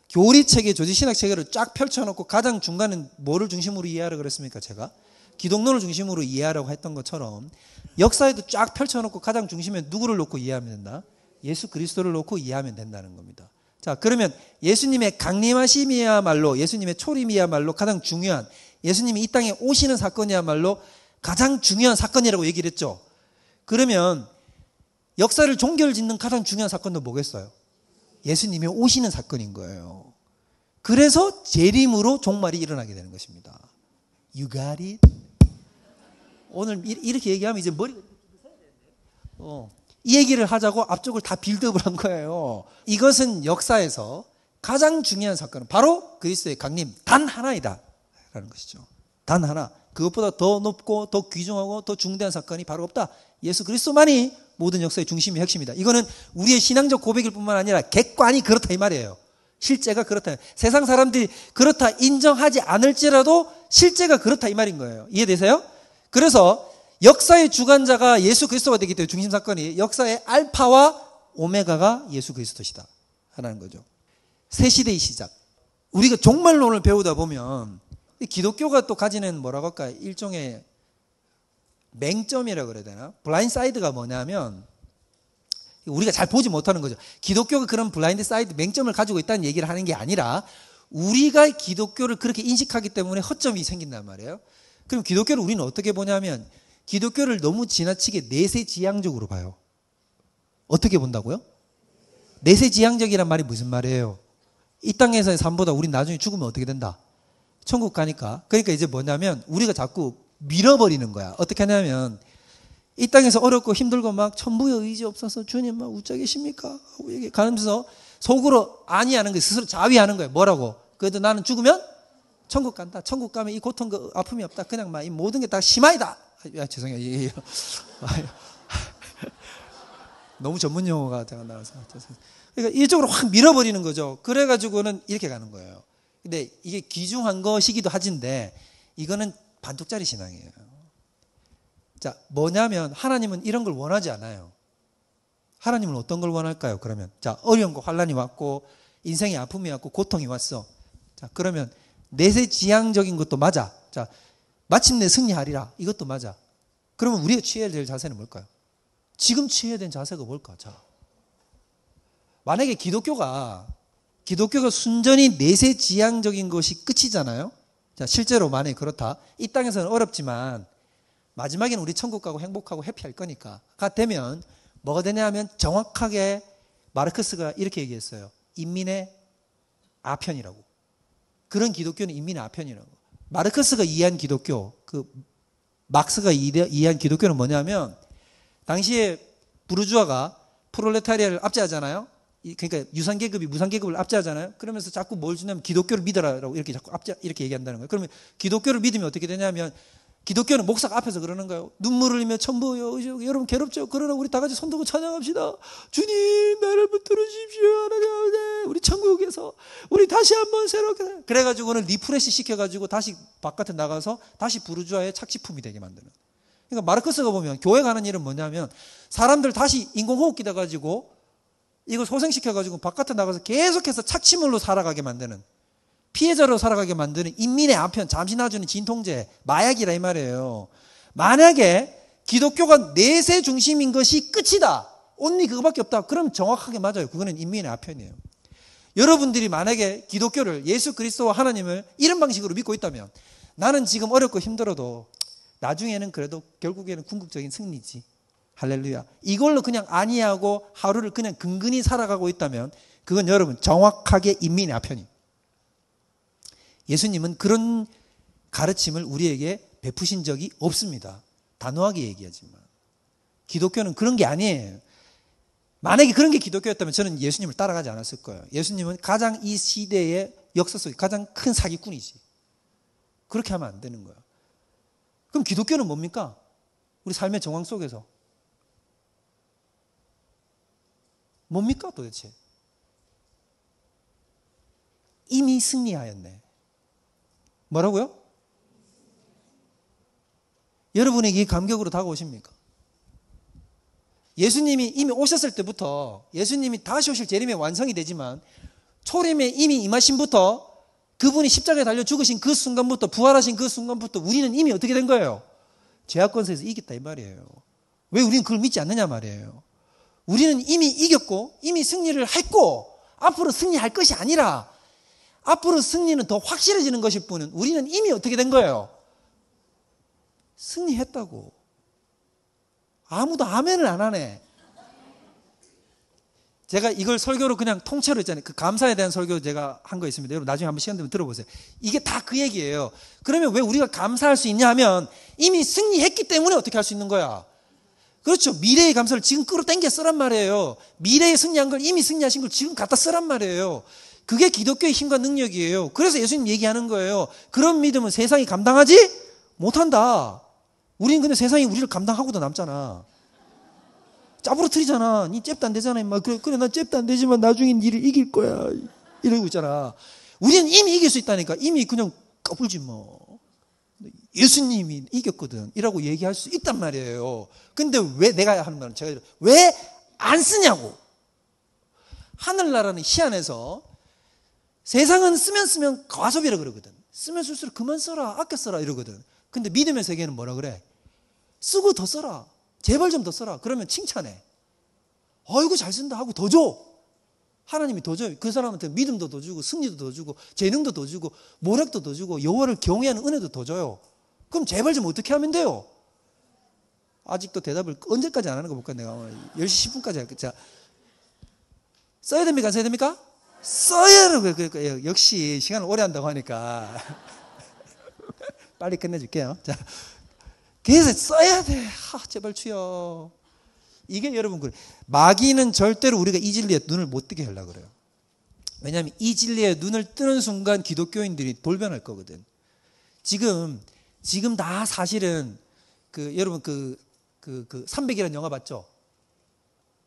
교리체계, 조직신학체계를 쫙 펼쳐놓고 가장 중간은 뭐를 중심으로 이해하라고 그랬습니까? 제가 기독론을 중심으로 이해하라고 했던 것처럼 역사에도 쫙 펼쳐놓고 가장 중심에 누구를 놓고 이해하면 된다? 예수 그리스도를 놓고 이해하면 된다는 겁니다. 자, 그러면 예수님의 강림하심이야말로, 예수님의 초림이야말로 가장 중요한, 예수님이 이 땅에 오시는 사건이야말로 가장 중요한 사건이라고 얘기를 했죠. 그러면 역사를 종결짓는 가장 중요한 사건도 뭐겠어요? 예수님이 오시는 사건인 거예요. 그래서 재림으로 종말이 일어나게 되는 것입니다. You got it? 오늘 이렇게 얘기하면 이제 머리가 이 얘기를 하자고 앞쪽을 다 빌드업을 한 거예요. 이것은 역사에서 가장 중요한 사건은 바로 그리스도의 강림 단 하나이다 라는 것이죠. 단 하나. 그것보다 더 높고 더 귀중하고 더 중대한 사건이 바로 없다. 예수 그리스도만이 모든 역사의 중심이 핵심이다. 이거는 우리의 신앙적 고백일 뿐만 아니라 객관이 그렇다 이 말이에요. 실제가 그렇다. 세상 사람들이 그렇다 인정하지 않을지라도 실제가 그렇다 이 말인 거예요. 이해되세요? 그래서 역사의 주관자가 예수 그리스도가 되기 때문에 중심 사건이 역사의 알파와 오메가가 예수 그리스도시다 하는 거죠. 새 시대의 시작. 우리가 종말론을 배우다 보면 기독교가 또 가지는 뭐라고 할까 일종의 맹점이라고 그래야 되나? 블라인드 사이드가 뭐냐면 우리가 잘 보지 못하는 거죠. 기독교가 그런 블라인드 사이드 맹점을 가지고 있다는 얘기를 하는 게 아니라 우리가 기독교를 그렇게 인식하기 때문에 허점이 생긴단 말이에요. 그럼 기독교를 우리는 어떻게 보냐면 기독교를 너무 지나치게 내세지향적으로 봐요. 어떻게 본다고요? 내세지향적이란 말이 무슨 말이에요? 이 땅에서의 삶보다 우린 나중에 죽으면 어떻게 된다? 천국 가니까. 그러니까 이제 뭐냐면 우리가 자꾸 밀어버리는 거야. 어떻게 하냐면 이 땅에서 어렵고 힘들고 막 천부의 의지 없어서 주님 막 웃자 계십니까? 하고 얘기 가면서 속으로 아니하는 거예요. 스스로 자위하는 거예요. 뭐라고? 그래도 나는 죽으면 천국 간다. 천국 가면 이 고통, 그 아픔이 없다. 그냥 막 이 모든 게 다 심하이다. 죄송해요. 너무 전문 용어가 제가 나와서. 그러니까 이쪽으로 확 밀어버리는 거죠. 그래가지고는 이렇게 가는 거예요. 근데 이게 귀중한 것이기도 하진데 이거는 반쪽짜리 신앙이에요. 자, 뭐냐면 하나님은 이런 걸 원하지 않아요. 하나님은 어떤 걸 원할까요? 그러면 자, 어려운 거 환난이 왔고 인생의 아픔이 왔고 고통이 왔어. 자, 그러면 내세지향적인 것도 맞아. 자, 마침내 승리하리라. 이것도 맞아. 그러면 우리가 취해야 될 자세는 뭘까요? 지금 취해야 될 자세가 뭘까? 자, 만약에 기독교가 순전히 내세지향적인 것이 끝이잖아요. 자, 실제로 만약에 그렇다. 이 땅에서는 어렵지만 마지막에는 우리 천국 가고 행복하고 해피할 거니까. 가 되면 뭐가 되냐 하면 정확하게 마르크스가 이렇게 얘기했어요. 인민의 아편이라고. 그런 기독교는 인민의 아편이라고. 마르크스가 이해한 기독교, 막스가 이해한 기독교는 뭐냐면 당시에 부르주아가 프롤레타리아를 압제하잖아요. 그러니까 유산계급이 무산계급을 압제하잖아요. 그러면서 자꾸 뭘 주냐면 기독교를 믿어라라고 이렇게 자꾸 이렇게 얘기한다는 거예요. 그러면 기독교를 믿으면 어떻게 되냐면 기독교는 목사가 앞에서 그러는 거예요. 눈물을 흘리며 천부여 여러분 괴롭죠. 그러나 우리 다 같이 손들고 찬양합시다. 주님 나를 붙들어 주십시오. 하나님 우리 천국에서 우리 다시 한번 새롭게 그래가지고는 리프레시 시켜가지고 다시 바깥에 나가서 다시 부르주아의 착취품이 되게 만드는. 그러니까 마르크스가 보면 교회 가는 일은 뭐냐면 사람들 다시 인공호흡기다 가지고 이걸 소생시켜가지고 바깥에 나가서 계속해서 착취물로 살아가게 만드는 피해자로 살아가게 만드는 인민의 아편, 잠시 놔주는 진통제, 마약이라 이 말이에요. 만약에 기독교가 내세 중심인 것이 끝이다. 온리 그거밖에 없다. 그럼 정확하게 맞아요. 그거는 인민의 아편이에요. 여러분들이 만약에 기독교를 예수 그리스도와 하나님을 이런 방식으로 믿고 있다면 나는 지금 어렵고 힘들어도 나중에는 그래도 결국에는 궁극적인 승리지. 할렐루야. 이걸로 그냥 안이하고 하루를 그냥 근근히 살아가고 있다면 그건 여러분 정확하게 인민의 아편이에요. 예수님은 그런 가르침을 우리에게 베푸신 적이 없습니다. 단호하게 얘기하지만. 기독교는 그런 게 아니에요. 만약에 그런 게 기독교였다면 저는 예수님을 따라가지 않았을 거예요. 예수님은 가장 이 시대의 역사 속에 가장 큰 사기꾼이지. 그렇게 하면 안 되는 거예요. 그럼 기독교는 뭡니까? 우리 삶의 정황 속에서 뭡니까 도대체? 이미 승리하였네. 뭐라고요? 여러분에게 이 감격으로 다가오십니까? 예수님이 이미 오셨을 때부터, 예수님이 다시 오실 재림의 완성이 되지만 초림에 이미 임하신부터, 그분이 십자가에 달려 죽으신 그 순간부터, 부활하신 그 순간부터 우리는 이미 어떻게 된 거예요? 죄악 권세에서 이겼다 이 말이에요. 왜 우리는 그걸 믿지 않느냐 말이에요. 우리는 이미 이겼고 이미 승리를 했고 앞으로 승리할 것이 아니라 앞으로 승리는 더 확실해지는 것일 뿐은 우리는 이미 어떻게 된 거예요? 승리했다고. 아무도 아멘을 안 하네. 제가 이걸 설교로 그냥 통째로 했잖아요. 그 감사에 대한 설교 제가 한 거 있습니다. 여러분 나중에 한번 시간 되면 들어보세요. 이게 다 그 얘기예요. 그러면 왜 우리가 감사할 수 있냐 하면 이미 승리했기 때문에 어떻게 할 수 있는 거야. 그렇죠. 미래의 감사를 지금 끌어당겨 쓰란 말이에요. 미래에 승리한 걸 이미 승리하신 걸 지금 갖다 쓰란 말이에요. 그게 기독교의 힘과 능력이에요. 그래서 예수님 얘기하는 거예요. 그런 믿음은 세상이 감당하지 못한다. 우리는 근데 세상이 우리를 감당하고도 남잖아. 짜부러뜨리잖아. 니 잽도 안 되잖아. 임마. 그래 난 잽도 안 되지만 나중엔 니를 이길 거야. 이러고 있잖아. 우리는 이미 이길 수 있다니까. 이미 그냥 까불지 뭐. 예수님이 이겼거든. 이라고 얘기할 수 있단 말이에요. 근데 왜 내가 하는 말은 제가 왜 안 쓰냐고. 하늘나라는 희한해서 세상은 쓰면 과소비라 그러거든. 쓰면 쓸수록 그만 써라. 아껴 써라 이러거든. 근데 믿음의 세계는 뭐라 그래? 쓰고 더 써라. 제발 좀 더 써라. 그러면 칭찬해. 아이고 잘 쓴다 하고 더 줘. 하나님이 더 줘요. 그 사람한테 믿음도 더 주고 승리도 더 주고 재능도 더 주고 모략도 더 주고 여호와를 경외하는 은혜도 더 줘요. 그럼 제발 좀 어떻게 하면 돼요? 아직도 대답을 언제까지 안 하는 거 볼까? 내가 10시 10분까지 할게. 자, 써야 됩니까? 안 써야 됩니까? 써야 돼요. 역시 시간을 오래 한다고 하니까 빨리 끝내줄게요. 자, 그래서 써야 돼. 제발 주여. 이게 여러분 그래. 마귀는 절대로 우리가 이 진리에 눈을 못 뜨게 하려고 그래요. 왜냐하면 이 진리에 눈을 뜨는 순간 기독교인들이 돌변할 거거든. 지금 다 사실은 여러분 300이라는 영화 봤죠?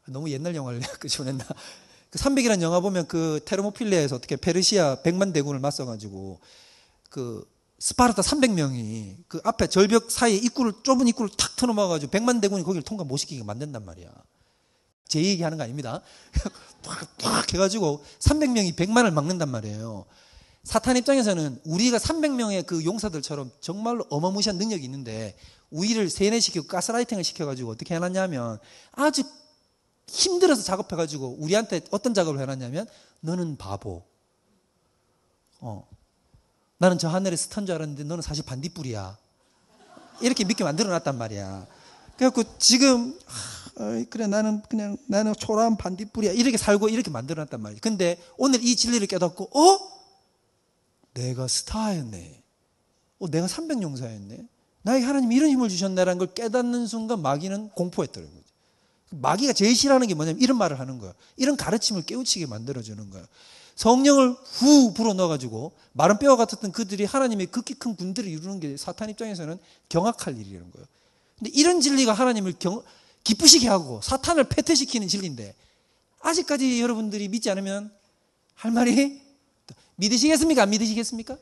너무 옛날 영화를 끄집어냈나? 그 300이라는 영화 보면 그 테르모필레에서 어떻게 페르시아 100만 대군을 맞서가지고 스파르타 300명이 그 앞에 절벽 사이에 좁은 입구를 탁 틀어막아가지고 100만 대군이 거기를 통과 못 시키게 만든단 말이야. 제 얘기하는 거 아닙니다. 탁 해가지고 300명이 100만을 막는단 말이에요. 사탄 입장에서는 우리가 300명의 그 용사들처럼 정말로 어마무시한 능력이 있는데 우리를 세뇌시키고 가스라이팅을 시켜가지고 어떻게 해놨냐면 아주 힘들어서 작업해가지고 우리한테 어떤 작업을 해놨냐면 너는 바보. 나는 저 하늘에 스탄 줄 알았는데 너는 사실 반딧불이야. 이렇게 믿게 만들어놨단 말이야. 그래갖고 지금 그래 나는 초라한 반딧불이야. 이렇게 살고 이렇게 만들어놨단 말이야. 근데 오늘 이 진리를 깨닫고 내가 스타였네. 내가 300용사였네. 나에게 하나님이 이런 힘을 주셨네라는 걸 깨닫는 순간 마귀는 공포했더라고요. 마귀가 제일 싫어하는 게 뭐냐면 이런 말을 하는 거야. 이런 가르침을 깨우치게 만들어주는 거야. 성령을 후 불어넣어가지고 마른 뼈와 같았던 그들이 하나님의 극히 큰 군대를 이루는 게 사탄 입장에서는 경악할 일이라는 거예요. 근데 이런 진리가 하나님을 기쁘시게 하고 사탄을 패퇴시키는 진리인데 아직까지 여러분들이 믿지 않으면 할 말이 믿으시겠습니까? 안 믿으시겠습니까?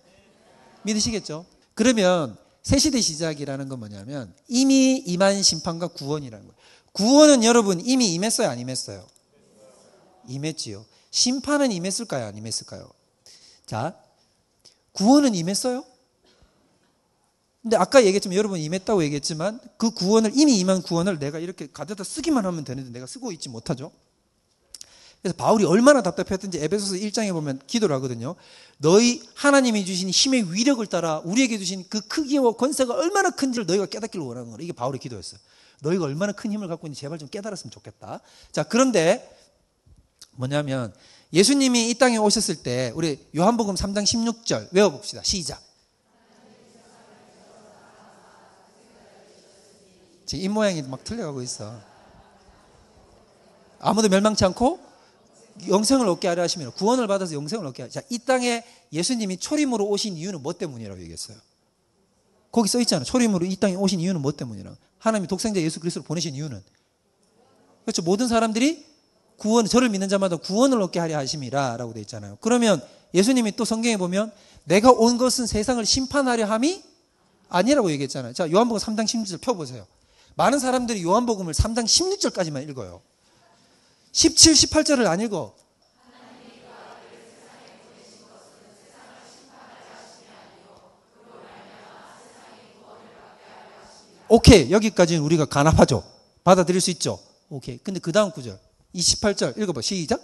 믿으시겠죠? 그러면 새시대 시작이라는 건 뭐냐면 이미 임한 심판과 구원이라는 거예요. 구원은 여러분 이미 임했어요? 안 임했어요? 임했지요. 심판은 임했을까요? 안 임했을까요? 자, 구원은 임했어요? 근데 아까 얘기했지만 여러분 임했다고 얘기했지만 그 구원을 이미 임한 구원을 내가 이렇게 가져다 쓰기만 하면 되는데 내가 쓰고 있지 못하죠. 그래서 바울이 얼마나 답답했던지 에베소서 1장에 보면 기도를 하거든요. 너희 하나님이 주신 힘의 위력을 따라 우리에게 주신 그 크기와 권세가 얼마나 큰지를 너희가 깨닫기를 원하는 거예요. 이게 바울의 기도였어요. 너희가 얼마나 큰 힘을 갖고 있는지 제발 좀 깨달았으면 좋겠다. 자, 그런데 뭐냐면 예수님이 이 땅에 오셨을 때 우리 요한복음 3장 16절 외워봅시다. 시작. 지금 입모양이 막 틀려가고 있어. 아무도 멸망치 않고 영생을 얻게 하려 하시면 구원을 받아서 영생을 얻게 하려. 자, 이 땅에 예수님이 초림으로 오신 이유는 뭐 때문이라고 얘기했어요? 거기 써 있잖아요. 초림으로 이 땅에 오신 이유는 뭐 때문이라. 하나님이 독생자 예수 그리스도를 보내신 이유는. 그렇죠. 모든 사람들이 저를 믿는 자마다 구원을 얻게 하려 하심이라 라고 되어 있잖아요. 그러면 예수님이 또 성경에 보면 내가 온 것은 세상을 심판하려 함이 아니라고 얘기했잖아요. 자, 요한복음 3장 16절 펴보세요. 많은 사람들이 요한복음을 3장 16절까지만 읽어요. 17, 18절을 안 읽어. 오케이. 여기까지는 우리가 간합하죠. 받아들일 수 있죠. 오케이. 근데 그 다음 구절 28절 읽어봐. 시작.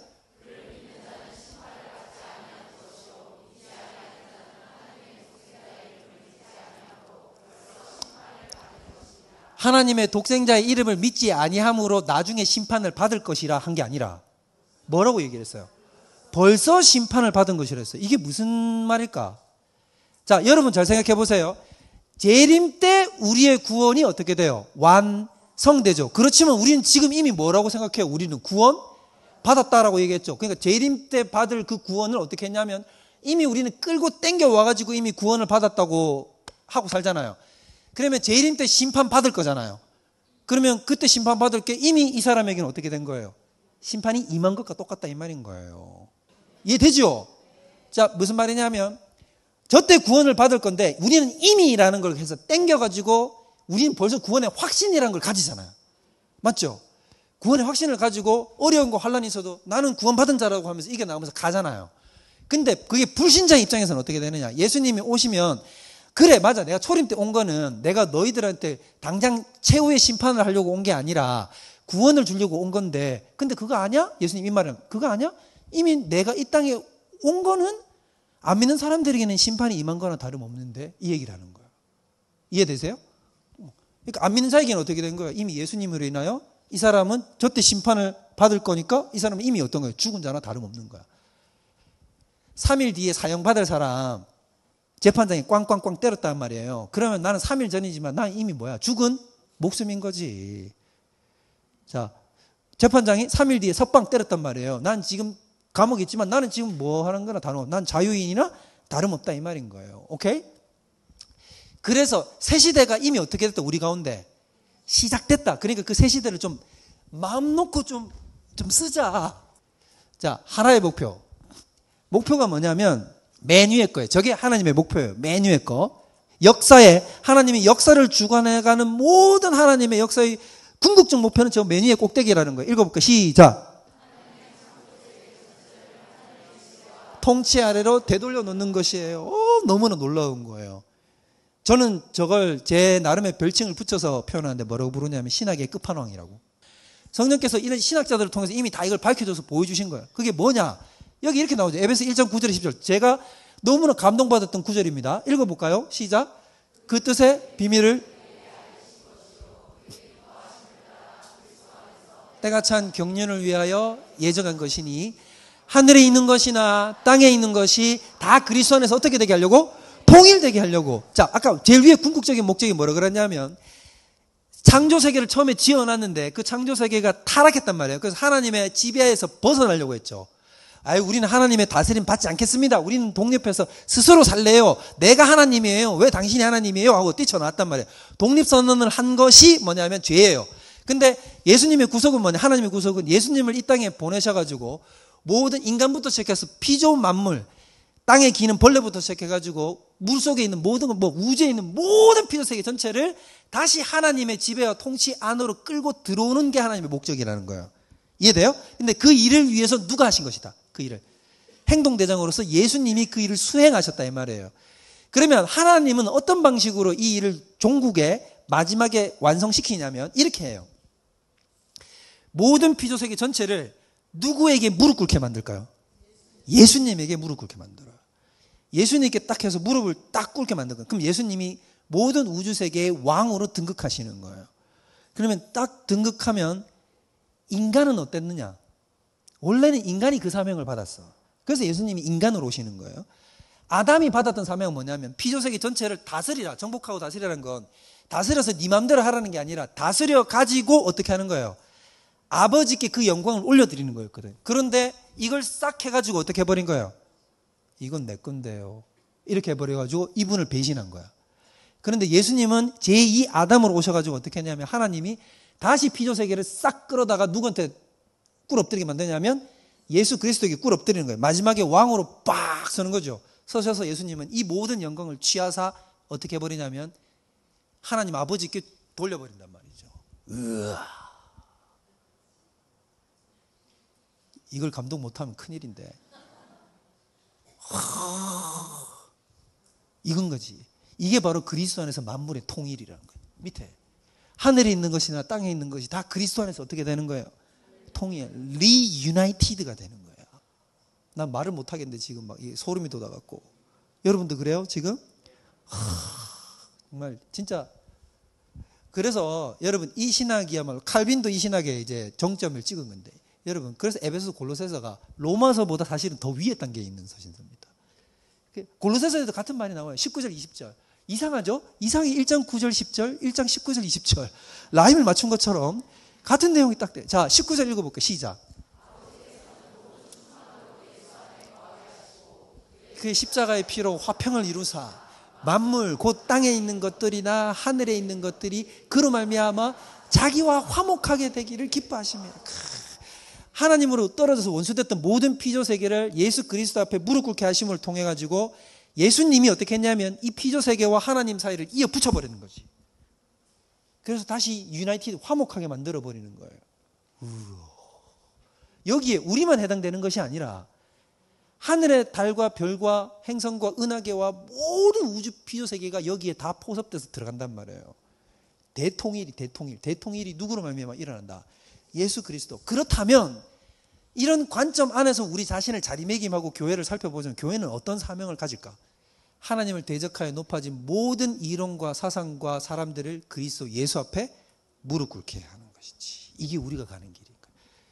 하나님의 독생자의 이름을 믿지 아니함으로 나중에 심판을 받을 것이라 한 게 아니라 뭐라고 얘기를 했어요? 벌써 심판을 받은 것이라 했어요. 이게 무슨 말일까? 자, 여러분 잘 생각해 보세요. 재림 때 우리의 구원이 어떻게 돼요? 완성되죠. 그렇지만 우리는 지금 이미 뭐라고 생각해요? 우리는 구원 받았다라고 얘기했죠. 그러니까 재림 때 받을 그 구원을 어떻게 했냐면 이미 우리는 끌고 땡겨 와가지고 이미 구원을 받았다고 하고 살잖아요. 그러면 재림 때 심판 받을 거잖아요. 그러면 그때 심판 받을 게 이미 이 사람에게는 어떻게 된 거예요? 심판이 임한 것과 똑같다 이 말인 거예요. 이해되죠? 자, 무슨 말이냐면 저때 구원을 받을 건데 우리는 이미라는 걸 해서 땡겨가지고 우리는 벌써 구원의 확신이라는 걸 가지잖아요. 맞죠? 구원의 확신을 가지고 어려운 거 환란이 있어도 나는 구원받은 자라고 하면서 이겨나가면서 가잖아요. 근데 그게 불신자 입장에서는 어떻게 되느냐? 예수님이 오시면 그래 맞아 내가 초림 때 온 거는 내가 너희들한테 당장 최후의 심판을 하려고 온 게 아니라 구원을 주려고 온 건데 근데 그거 아냐? 예수님 이 말은 그거 아냐? 이미 내가 이 땅에 온 거는 안 믿는 사람들에게는 심판이 임한 거나 다름없는데 이 얘기를 하는 거예요. 이해되세요? 그러니까 안 믿는 자에게는 어떻게 된 거예요? 이미 예수님으로 인하여 이 사람은 저때 심판을 받을 거니까 이 사람은 이미 어떤 거예요? 죽은 자나 다름없는 거야. 3일 뒤에 사형받을 사람 재판장이 꽝꽝꽝 때렸단 말이에요. 그러면 나는 3일 전이지만 난 이미 뭐야? 죽은 목숨인 거지. 자, 재판장이 3일 뒤에 석방 때렸단 말이에요. 난 지금 감옥에 있지만 나는 지금 뭐 하는 거나 다름없다. 난 자유인이나 다름없다 이 말인 거예요. 오케이? 그래서 새 시대가 이미 어떻게 됐다? 우리 가운데 시작됐다. 그러니까 그 새 시대를 좀 마음 놓고 좀 쓰자. 자, 하나의 목표. 목표가 뭐냐면 맨 위에 거예요. 저게 하나님의 목표예요. 맨 위에 거. 역사에 하나님이 역사를 주관해가는 모든 하나님의 역사의 궁극적 목표는 저 맨 위에 꼭대기라는 거예요. 읽어볼까요? 시작. 통치 아래로 되돌려 놓는 것이에요. 너무나 놀라운 거예요. 저는 저걸 제 나름의 별칭을 붙여서 표현하는데 뭐라고 부르냐면 신학의 끝판왕이라고. 성령께서 이런 신학자들을 통해서 이미 다 이걸 밝혀줘서 보여주신 거예요. 그게 뭐냐? 여기 이렇게 나오죠. 에베소 1장 9절에 10절. 제가 너무나 감동받았던 구절입니다. 읽어볼까요? 시작. 그 뜻의 비밀을 때가 찬 경륜을 위하여 예정한 것이니 하늘에 있는 것이나 땅에 있는 것이 다 그리스도 안에서 어떻게 되게 하려고? 통일되게 하려고. 자, 아까 제일 위에 궁극적인 목적이 뭐라 그랬냐면 창조세계를 처음에 지어놨는데 그 창조세계가 타락했단 말이에요. 그래서 하나님의 지배에서 벗어나려고 했죠. 우리는 하나님의 다스림 받지 않겠습니다. 우리는 독립해서 스스로 살래요. 내가 하나님이에요. 왜 당신이 하나님이에요? 하고 뛰쳐나왔단 말이에요. 독립선언을 한 것이 뭐냐면 죄예요. 근데 예수님의 구속은 뭐냐? 하나님의 구속은 예수님을 이 땅에 보내셔가지고 모든 인간부터 시작해서 피조물 만물, 땅에 기는 벌레부터 시작해가지고 물 속에 있는 모든 우주에 있는 모든 피조세계 전체를 다시 하나님의 지배와 통치 안으로 끌고 들어오는 게 하나님의 목적이라는 거예요. 이해돼요? 근데 그 일을 위해서 누가 하신 것이다. 그 일을. 행동대장으로서 예수님이 그 일을 수행하셨다 이 말이에요. 그러면 하나님은 어떤 방식으로 이 일을 종국에 마지막에 완성시키냐면 이렇게 해요. 모든 피조세계 전체를 누구에게 무릎 꿇게 만들까요? 예수님에게 무릎 꿇게 만들어요. 예수님께 딱 해서 무릎을 딱 꿇게 만든 거예요. 그럼 예수님이 모든 우주세계의 왕으로 등극하시는 거예요. 그러면 딱 등극하면 인간은 어땠느냐? 원래는 인간이 그 사명을 받았어. 그래서 예수님이 인간으로 오시는 거예요. 아담이 받았던 사명은 뭐냐면 피조세계 전체를 다스리라. 정복하고 다스리라는 건 다스려서 네 마음대로 하라는 게 아니라 다스려 가지고 어떻게 하는 거예요? 아버지께 그 영광을 올려드리는 거였거든. 그런데 이걸 싹 해가지고 어떻게 해버린 거예요? 이건 내 건데요. 이렇게 해버려가지고 이분을 배신한 거야. 그런데 예수님은 제2 아담으로 오셔가지고 어떻게 했냐면 하나님이 다시 피조세계를 싹 끌어다가 누구한테 꿀 엎드리게 만드냐면 예수 그리스도에게 꿀 엎드리는 거예요. 마지막에 왕으로 빡 서는 거죠. 서셔서 예수님은 이 모든 영광을 취하사 어떻게 해버리냐면 하나님 아버지께 돌려버린단 말이죠. 으아. 이걸 감동 못하면 큰일인데. 이건 거지. 이게 바로 그리스도 안에서 만물의 통일이라는 거예요. 밑에 하늘에 있는 것이나 땅에 있는 것이 다 그리스도 안에서 어떻게 되는 거예요? 통일, 리유나이티드가 되는 거예요. 난 말을 못 하겠는데 지금 막 소름이 돋아갖고. 여러분도 그래요? 지금? 정말 진짜. 그래서 여러분 이 신학이야말로 칼빈도 이 신학에 이제 정점을 찍은 건데 여러분 그래서 에베소서 골로새서가 로마서보다 사실은 더 위에 단계에 있는 서신서입니다. 골로새서에도 같은 말이 나와요. 19절 20절. 이상하죠? 이상이 1장 9절 10절 1장 19절 20절 라임을 맞춘 것처럼 같은 내용이 딱 돼. 자 19절 읽어볼게요. 시작. 그의 십자가의 피로 화평을 이루사 만물 곧 땅에 있는 것들이나 하늘에 있는 것들이 그로 말미암아 자기와 화목하게 되기를 기뻐하시며 하나님으로 떨어져서 원수됐던 모든 피조세계를 예수 그리스도 앞에 무릎 꿇게 하심을 통해 가지고 예수님이 어떻게 했냐면 이 피조세계와 하나님 사이를 이어 붙여버리는 거지. 그래서 다시 유나이티드 화목하게 만들어버리는 거예요. 여기에 우리만 해당되는 것이 아니라 하늘의 달과 별과 행성과 은하계와 모든 우주 피조세계가 여기에 다 포섭돼서 들어간단 말이에요. 대통일이 누구로 말미암아 일어난다? 예수 그리스도. 그렇다면 이런 관점 안에서 우리 자신을 자리매김하고 교회를 살펴보자면 교회는 어떤 사명을 가질까? 하나님을 대적하여 높아진 모든 이론과 사상과 사람들을 그리스도 예수 앞에 무릎 꿇게 하는 것이지. 이게 우리가 가는 길이니까.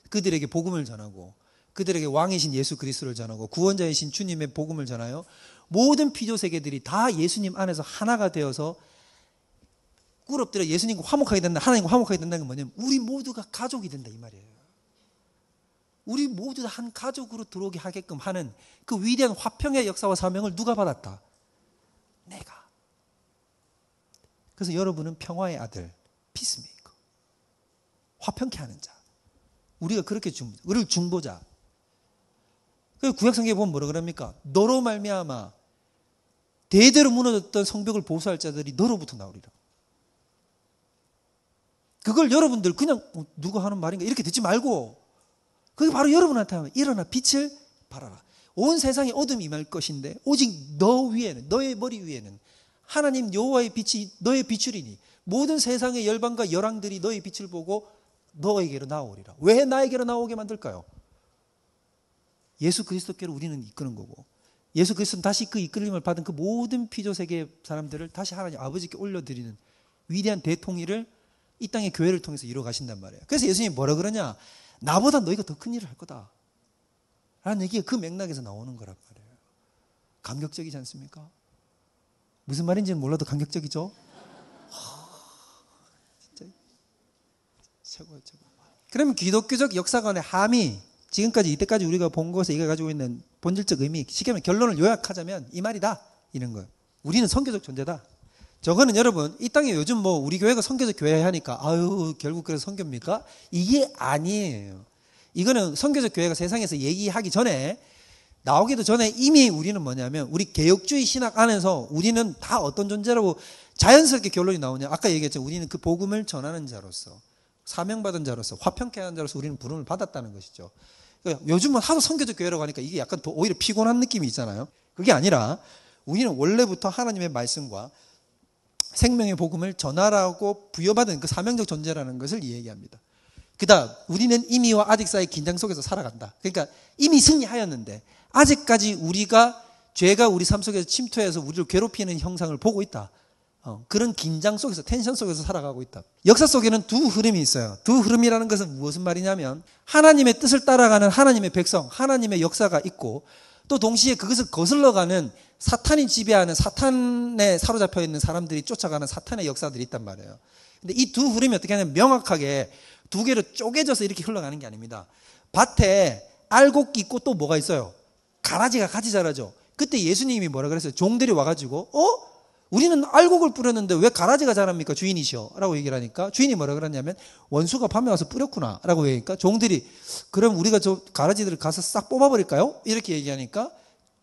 그들에게 복음을 전하고 그들에게 왕이신 예수 그리스도를 전하고 구원자이신 주님의 복음을 전하여 모든 피조세계들이 다 예수님 안에서 하나가 되어서 꿀 엎드려 예수님과 화목하게 된다. 하나님과 화목하게 된다는 건 뭐냐면 우리 모두가 가족이 된다 이 말이에요. 우리 모두 다 한 가족으로 들어오게 하게끔 하는 그 위대한 화평의 역사와 사명을 누가 받았다? 내가. 그래서 여러분은 평화의 아들, 피스메이커. 화평케 하는 자. 우리가 그렇게 우리를 중보자. 그 구약성경에 보면 뭐라 그럽니까? 너로 말미암아 대대로 무너졌던 성벽을 보수할 자들이 너로부터 나오리라. 그걸 여러분들 그냥 누가 하는 말인가 이렇게 듣지 말고 그게 바로 여러분한테 하면 일어나 빛을 발하라. 온 세상에 어둠이 임할 것인데 오직 너 위에는 너의 머리 위에는 하나님 여호와의 빛이 너의 비추리니 모든 세상의 열방과 열왕들이 너의 빛을 보고 너에게로 나오리라. 왜 나에게로 나오게 만들까요? 예수 그리스도께로 우리는 이끄는 거고 예수 그리스도는 다시 그 이끌림을 받은 그 모든 피조세계의 사람들을 다시 하나님 아버지께 올려드리는 위대한 대통일을 이 땅의 교회를 통해서 이루어 가신단 말이에요. 그래서 예수님이 뭐라 그러냐? 나보다 너희가 더 큰 일을 할 거다 라는 얘기가 그 맥락에서 나오는 거란 말이에요. 감격적이지 않습니까? 무슨 말인지는 몰라도 감격적이죠? 진짜 최고예요, 최고. 그러면 기독교적 역사관의 함이 지금까지 이때까지 우리가 본 것에 이가 가지고 있는 본질적 의미, 쉽게 말하면 결론을 요약하자면 이 말이다 이런 거예요. 우리는 선교적 존재다. 저거는 여러분 이 땅에 요즘 뭐 우리 교회가 선교적 교회 하니까 아유 결국 그래서 선교입니까? 이게 아니에요. 이거는 선교적 교회가 세상에서 얘기하기 전에 나오기도 전에 이미 우리는 뭐냐면 우리 개혁주의 신학 안에서 우리는 다 어떤 존재라고 자연스럽게 결론이 나오냐. 아까 얘기했죠. 우리는 그 복음을 전하는 자로서 사명받은 자로서 화평케 하는 자로서 우리는 부름을 받았다는 것이죠. 그러니까 요즘은 하도 선교적 교회라고 하니까 이게 약간 더 오히려 피곤한 느낌이 있잖아요. 그게 아니라 우리는 원래부터 하나님의 말씀과 생명의 복음을 전하라고 부여받은 그 사명적 존재라는 것을 얘기합니다. 그다음 우리는 이미와 아직 사이의 긴장 속에서 살아간다. 그러니까 이미 승리하였는데 아직까지 우리가 죄가 우리 삶 속에서 침투해서 우리를 괴롭히는 형상을 보고 있다. 그런 긴장 속에서 텐션 속에서 살아가고 있다. 역사 속에는 두 흐름이 있어요. 두 흐름이라는 것은 무슨 말이냐면 하나님의 뜻을 따라가는 하나님의 백성, 하나님의 역사가 있고 또 동시에 그것을 거슬러가는 사탄이 지배하는 사탄에 사로잡혀 있는 사람들이 쫓아가는 사탄의 역사들이 있단 말이에요. 근데 이 두 흐름이 어떻게 하냐면 명확하게 두 개로 쪼개져서 이렇게 흘러가는 게 아닙니다. 밭에 알곡 있고 또 뭐가 있어요? 가라지가 같이 자라죠. 그때 예수님이 뭐라 그랬어요? 종들이 와가지고 우리는 알곡을 뿌렸는데 왜 가라지가 자랍니까? 주인이시여 라고 얘기를 하니까 주인이 뭐라 그러냐면 원수가 밤에 와서 뿌렸구나 라고 얘기하니까 종들이 그럼 우리가 저 가라지들을 가서 싹 뽑아버릴까요? 이렇게 얘기하니까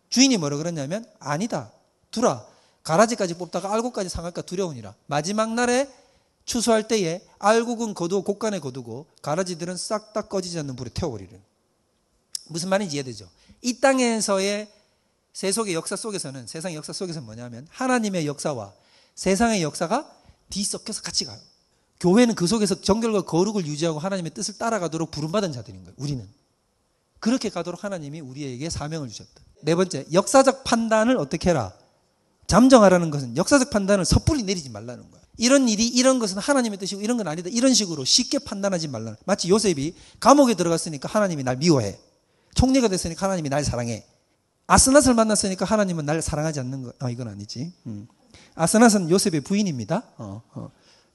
주인이 뭐라 그러냐면 아니다 두라 가라지까지 뽑다가 알곡까지 상할까 두려우니라. 마지막 날에 추수할 때에 알곡은 거두어 곡간에 거두고 가라지들은 싹 다 꺼지지 않는 불에 태워버리는. 무슨 말인지 이해되죠? 이 땅에서의 세속의 역사 속에서는 세상의 역사 속에서는 뭐냐면 하나님의 역사와 세상의 역사가 뒤섞여서 같이 가요. 교회는 그 속에서 정결과 거룩을 유지하고 하나님의 뜻을 따라가도록 부름받은 자들인 거예요. 우리는 그렇게 가도록 하나님이 우리에게 사명을 주셨다. 네 번째, 역사적 판단을 어떻게 해라? 잠정하라는 것은 역사적 판단을 섣불리 내리지 말라는 거예요. 이런 일이 이런 것은 하나님의 뜻이고 이런 건 아니다. 이런 식으로 쉽게 판단하지 말라는. 마치 요셉이 감옥에 들어갔으니까 하나님이 날 미워해. 총리가 됐으니까 하나님이 날 사랑해. 아스낫을 만났으니까 하나님은 날 사랑하지 않는 거. 이건 아니지. 아스낫은 요셉의 부인입니다.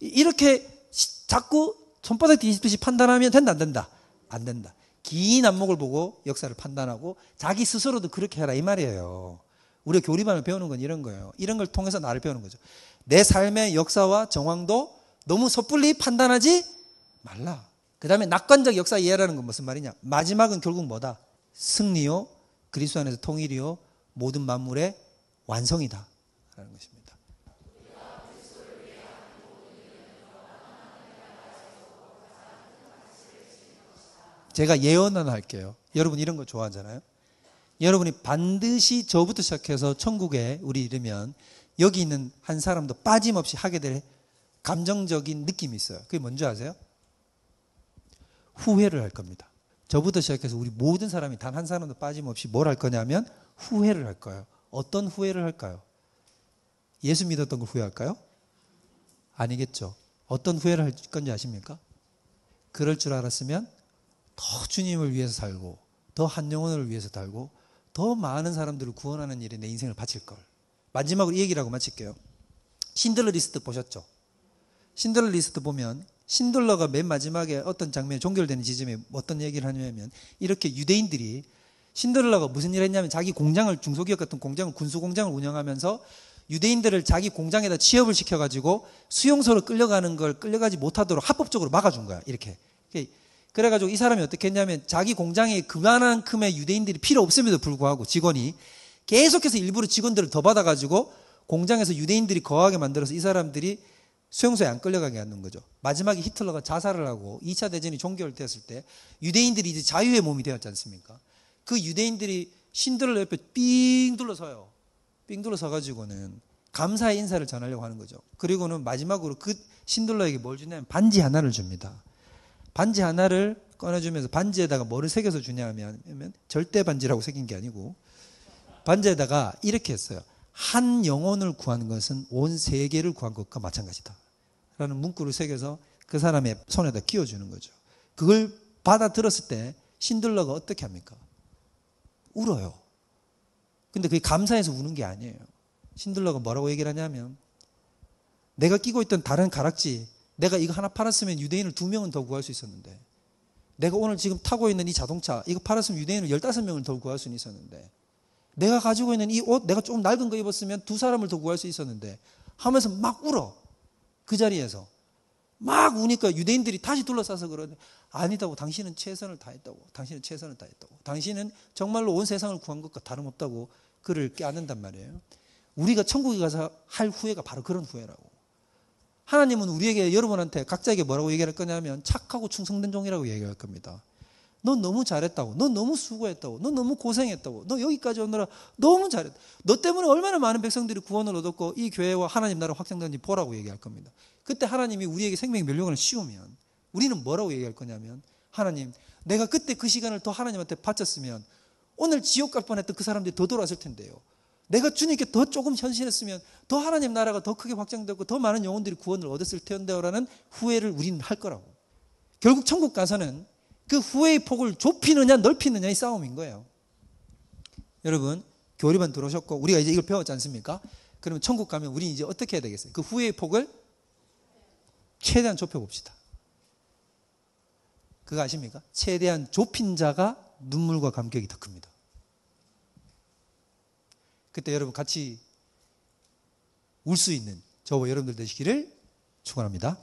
이렇게 자꾸 손바닥 뒤집듯이 판단하면 된다 안 된다? 안 된다. 긴 안목을 보고 역사를 판단하고 자기 스스로도 그렇게 해라 이 말이에요. 우리가 교리반을 배우는 건 이런 거예요. 이런 걸 통해서 나를 배우는 거죠. 내 삶의 역사와 정황도 너무 섣불리 판단하지 말라. 그 다음에 낙관적 역사 이해라는 건 무슨 말이냐? 마지막은 결국 뭐다? 승리요, 그리스도 안에서 통일이요, 모든 만물의 완성이다 라는 것입니다. 제가 예언 하나 할게요. 여러분 이런 거 좋아하잖아요. 여러분이 반드시 저부터 시작해서 천국에 우리 이르면 여기 있는 한 사람도 빠짐없이 하게 될 감정적인 느낌이 있어요. 그게 뭔지 아세요? 후회를 할 겁니다. 저부터 시작해서 우리 모든 사람이 단 한 사람도 빠짐없이 뭘 할 거냐면 후회를 할 거예요. 어떤 후회를 할까요? 예수 믿었던 걸 후회할까요? 아니겠죠. 어떤 후회를 할 건지 아십니까? 그럴 줄 알았으면 더 주님을 위해서 살고 더 한 영혼을 위해서 살고 더 많은 사람들을 구원하는 일에 내 인생을 바칠 걸. 마지막으로 이 얘기를 하고 마칠게요. 신들러 리스트 보셨죠? 신들러 리스트 보면 신들러가 맨 마지막에 어떤 장면이 종결되는 지점에 어떤 얘기를 하냐면 이렇게 유대인들이 신들러가 무슨 일을 했냐면 자기 공장을 중소기업 같은 공장을 군수공장을 운영하면서 유대인들을 자기 공장에다 취업을 시켜가지고 수용소로 끌려가는 걸 끌려가지 못하도록 합법적으로 막아준 거야. 이렇게. 그래가지고 이 사람이 어떻게 했냐면 자기 공장에 그만큼의 유대인들이 필요 없음에도 불구하고 직원이 계속해서 일부러 직원들을 더 받아가지고 공장에서 유대인들이 거하게 만들어서 이 사람들이 수용소에 안 끌려가게 하는 거죠. 마지막에 히틀러가 자살을 하고 2차 대전이 종결되었을 때 유대인들이 이제 자유의 몸이 되었지 않습니까? 그 유대인들이 신들러 옆에 삥 둘러서요. 삥 둘러서가지고는 감사의 인사를 전하려고 하는 거죠. 그리고는 마지막으로 그 신들러에게 뭘 주냐면 반지 하나를 줍니다. 반지 하나를 꺼내주면서 반지에다가 뭐를 새겨서 주냐면 절대 반지라고 새긴 게 아니고 반지에다가 이렇게 했어요. 한 영혼을 구한 것은 온 세계를 구한 것과 마찬가지다 라는 문구를 새겨서 그 사람의 손에다 끼워주는 거죠. 그걸 받아들었을 때 신들러가 어떻게 합니까? 울어요. 근데 그게 감사해서 우는 게 아니에요. 신들러가 뭐라고 얘기를 하냐면 내가 끼고 있던 다른 가락지 내가 이거 하나 팔았으면 유대인을 2명은 더 구할 수 있었는데 내가 오늘 지금 타고 있는 이 자동차 이거 팔았으면 유대인을 15명을 더 구할 수는 있었는데 내가 가지고 있는 이 옷 내가 조금 낡은 거 입었으면 2사람을 더 구할 수 있었는데 하면서 막 울어. 그 자리에서 막 우니까 유대인들이 다시 둘러싸서 그러는데 아니다고 당신은 최선을 다했다고 당신은 최선을 다했다고 당신은 정말로 온 세상을 구한 것과 다름없다고 그를 깨안는단 말이에요. 우리가 천국에 가서 할 후회가 바로 그런 후회라고. 하나님은 우리에게 여러분한테 각자에게 뭐라고 얘기할 거냐면 착하고 충성된 종이라고 얘기할 겁니다. 넌 너무 잘했다고. 넌 너무 수고했다고. 넌 너무 고생했다고. 너 여기까지 오느라 너무 잘했다. 너 때문에 얼마나 많은 백성들이 구원을 얻었고 이 교회와 하나님 나라 확장되는지 보라고 얘기할 겁니다. 그때 하나님이 우리에게 생명 멸류관을 씌우면 우리는 뭐라고 얘기할 거냐면 하나님 내가 그때 그 시간을 더 하나님한테 바쳤으면 오늘 지옥 갈 뻔했던 그 사람들이 더 돌아왔을 텐데요. 내가 주님께 더 조금 헌신했으면 더 하나님 나라가 더 크게 확장되고 더 많은 영혼들이 구원을 얻었을 텐데요라는 후회를 우리는 할 거라고. 결국 천국 가서는 그 후회의 폭을 좁히느냐 넓히느냐의 싸움인 거예요. 여러분 교리반 들어오셨고 우리가 이제 이걸 배웠지 않습니까? 그러면 천국 가면 우리 이제 어떻게 해야 되겠어요? 그 후회의 폭을 최대한 좁혀봅시다. 그거 아십니까? 최대한 좁힌 자가 눈물과 감격이 더 큽니다. 그때 여러분 같이 울 수 있는 저와 여러분들 되시기를 축원합니다.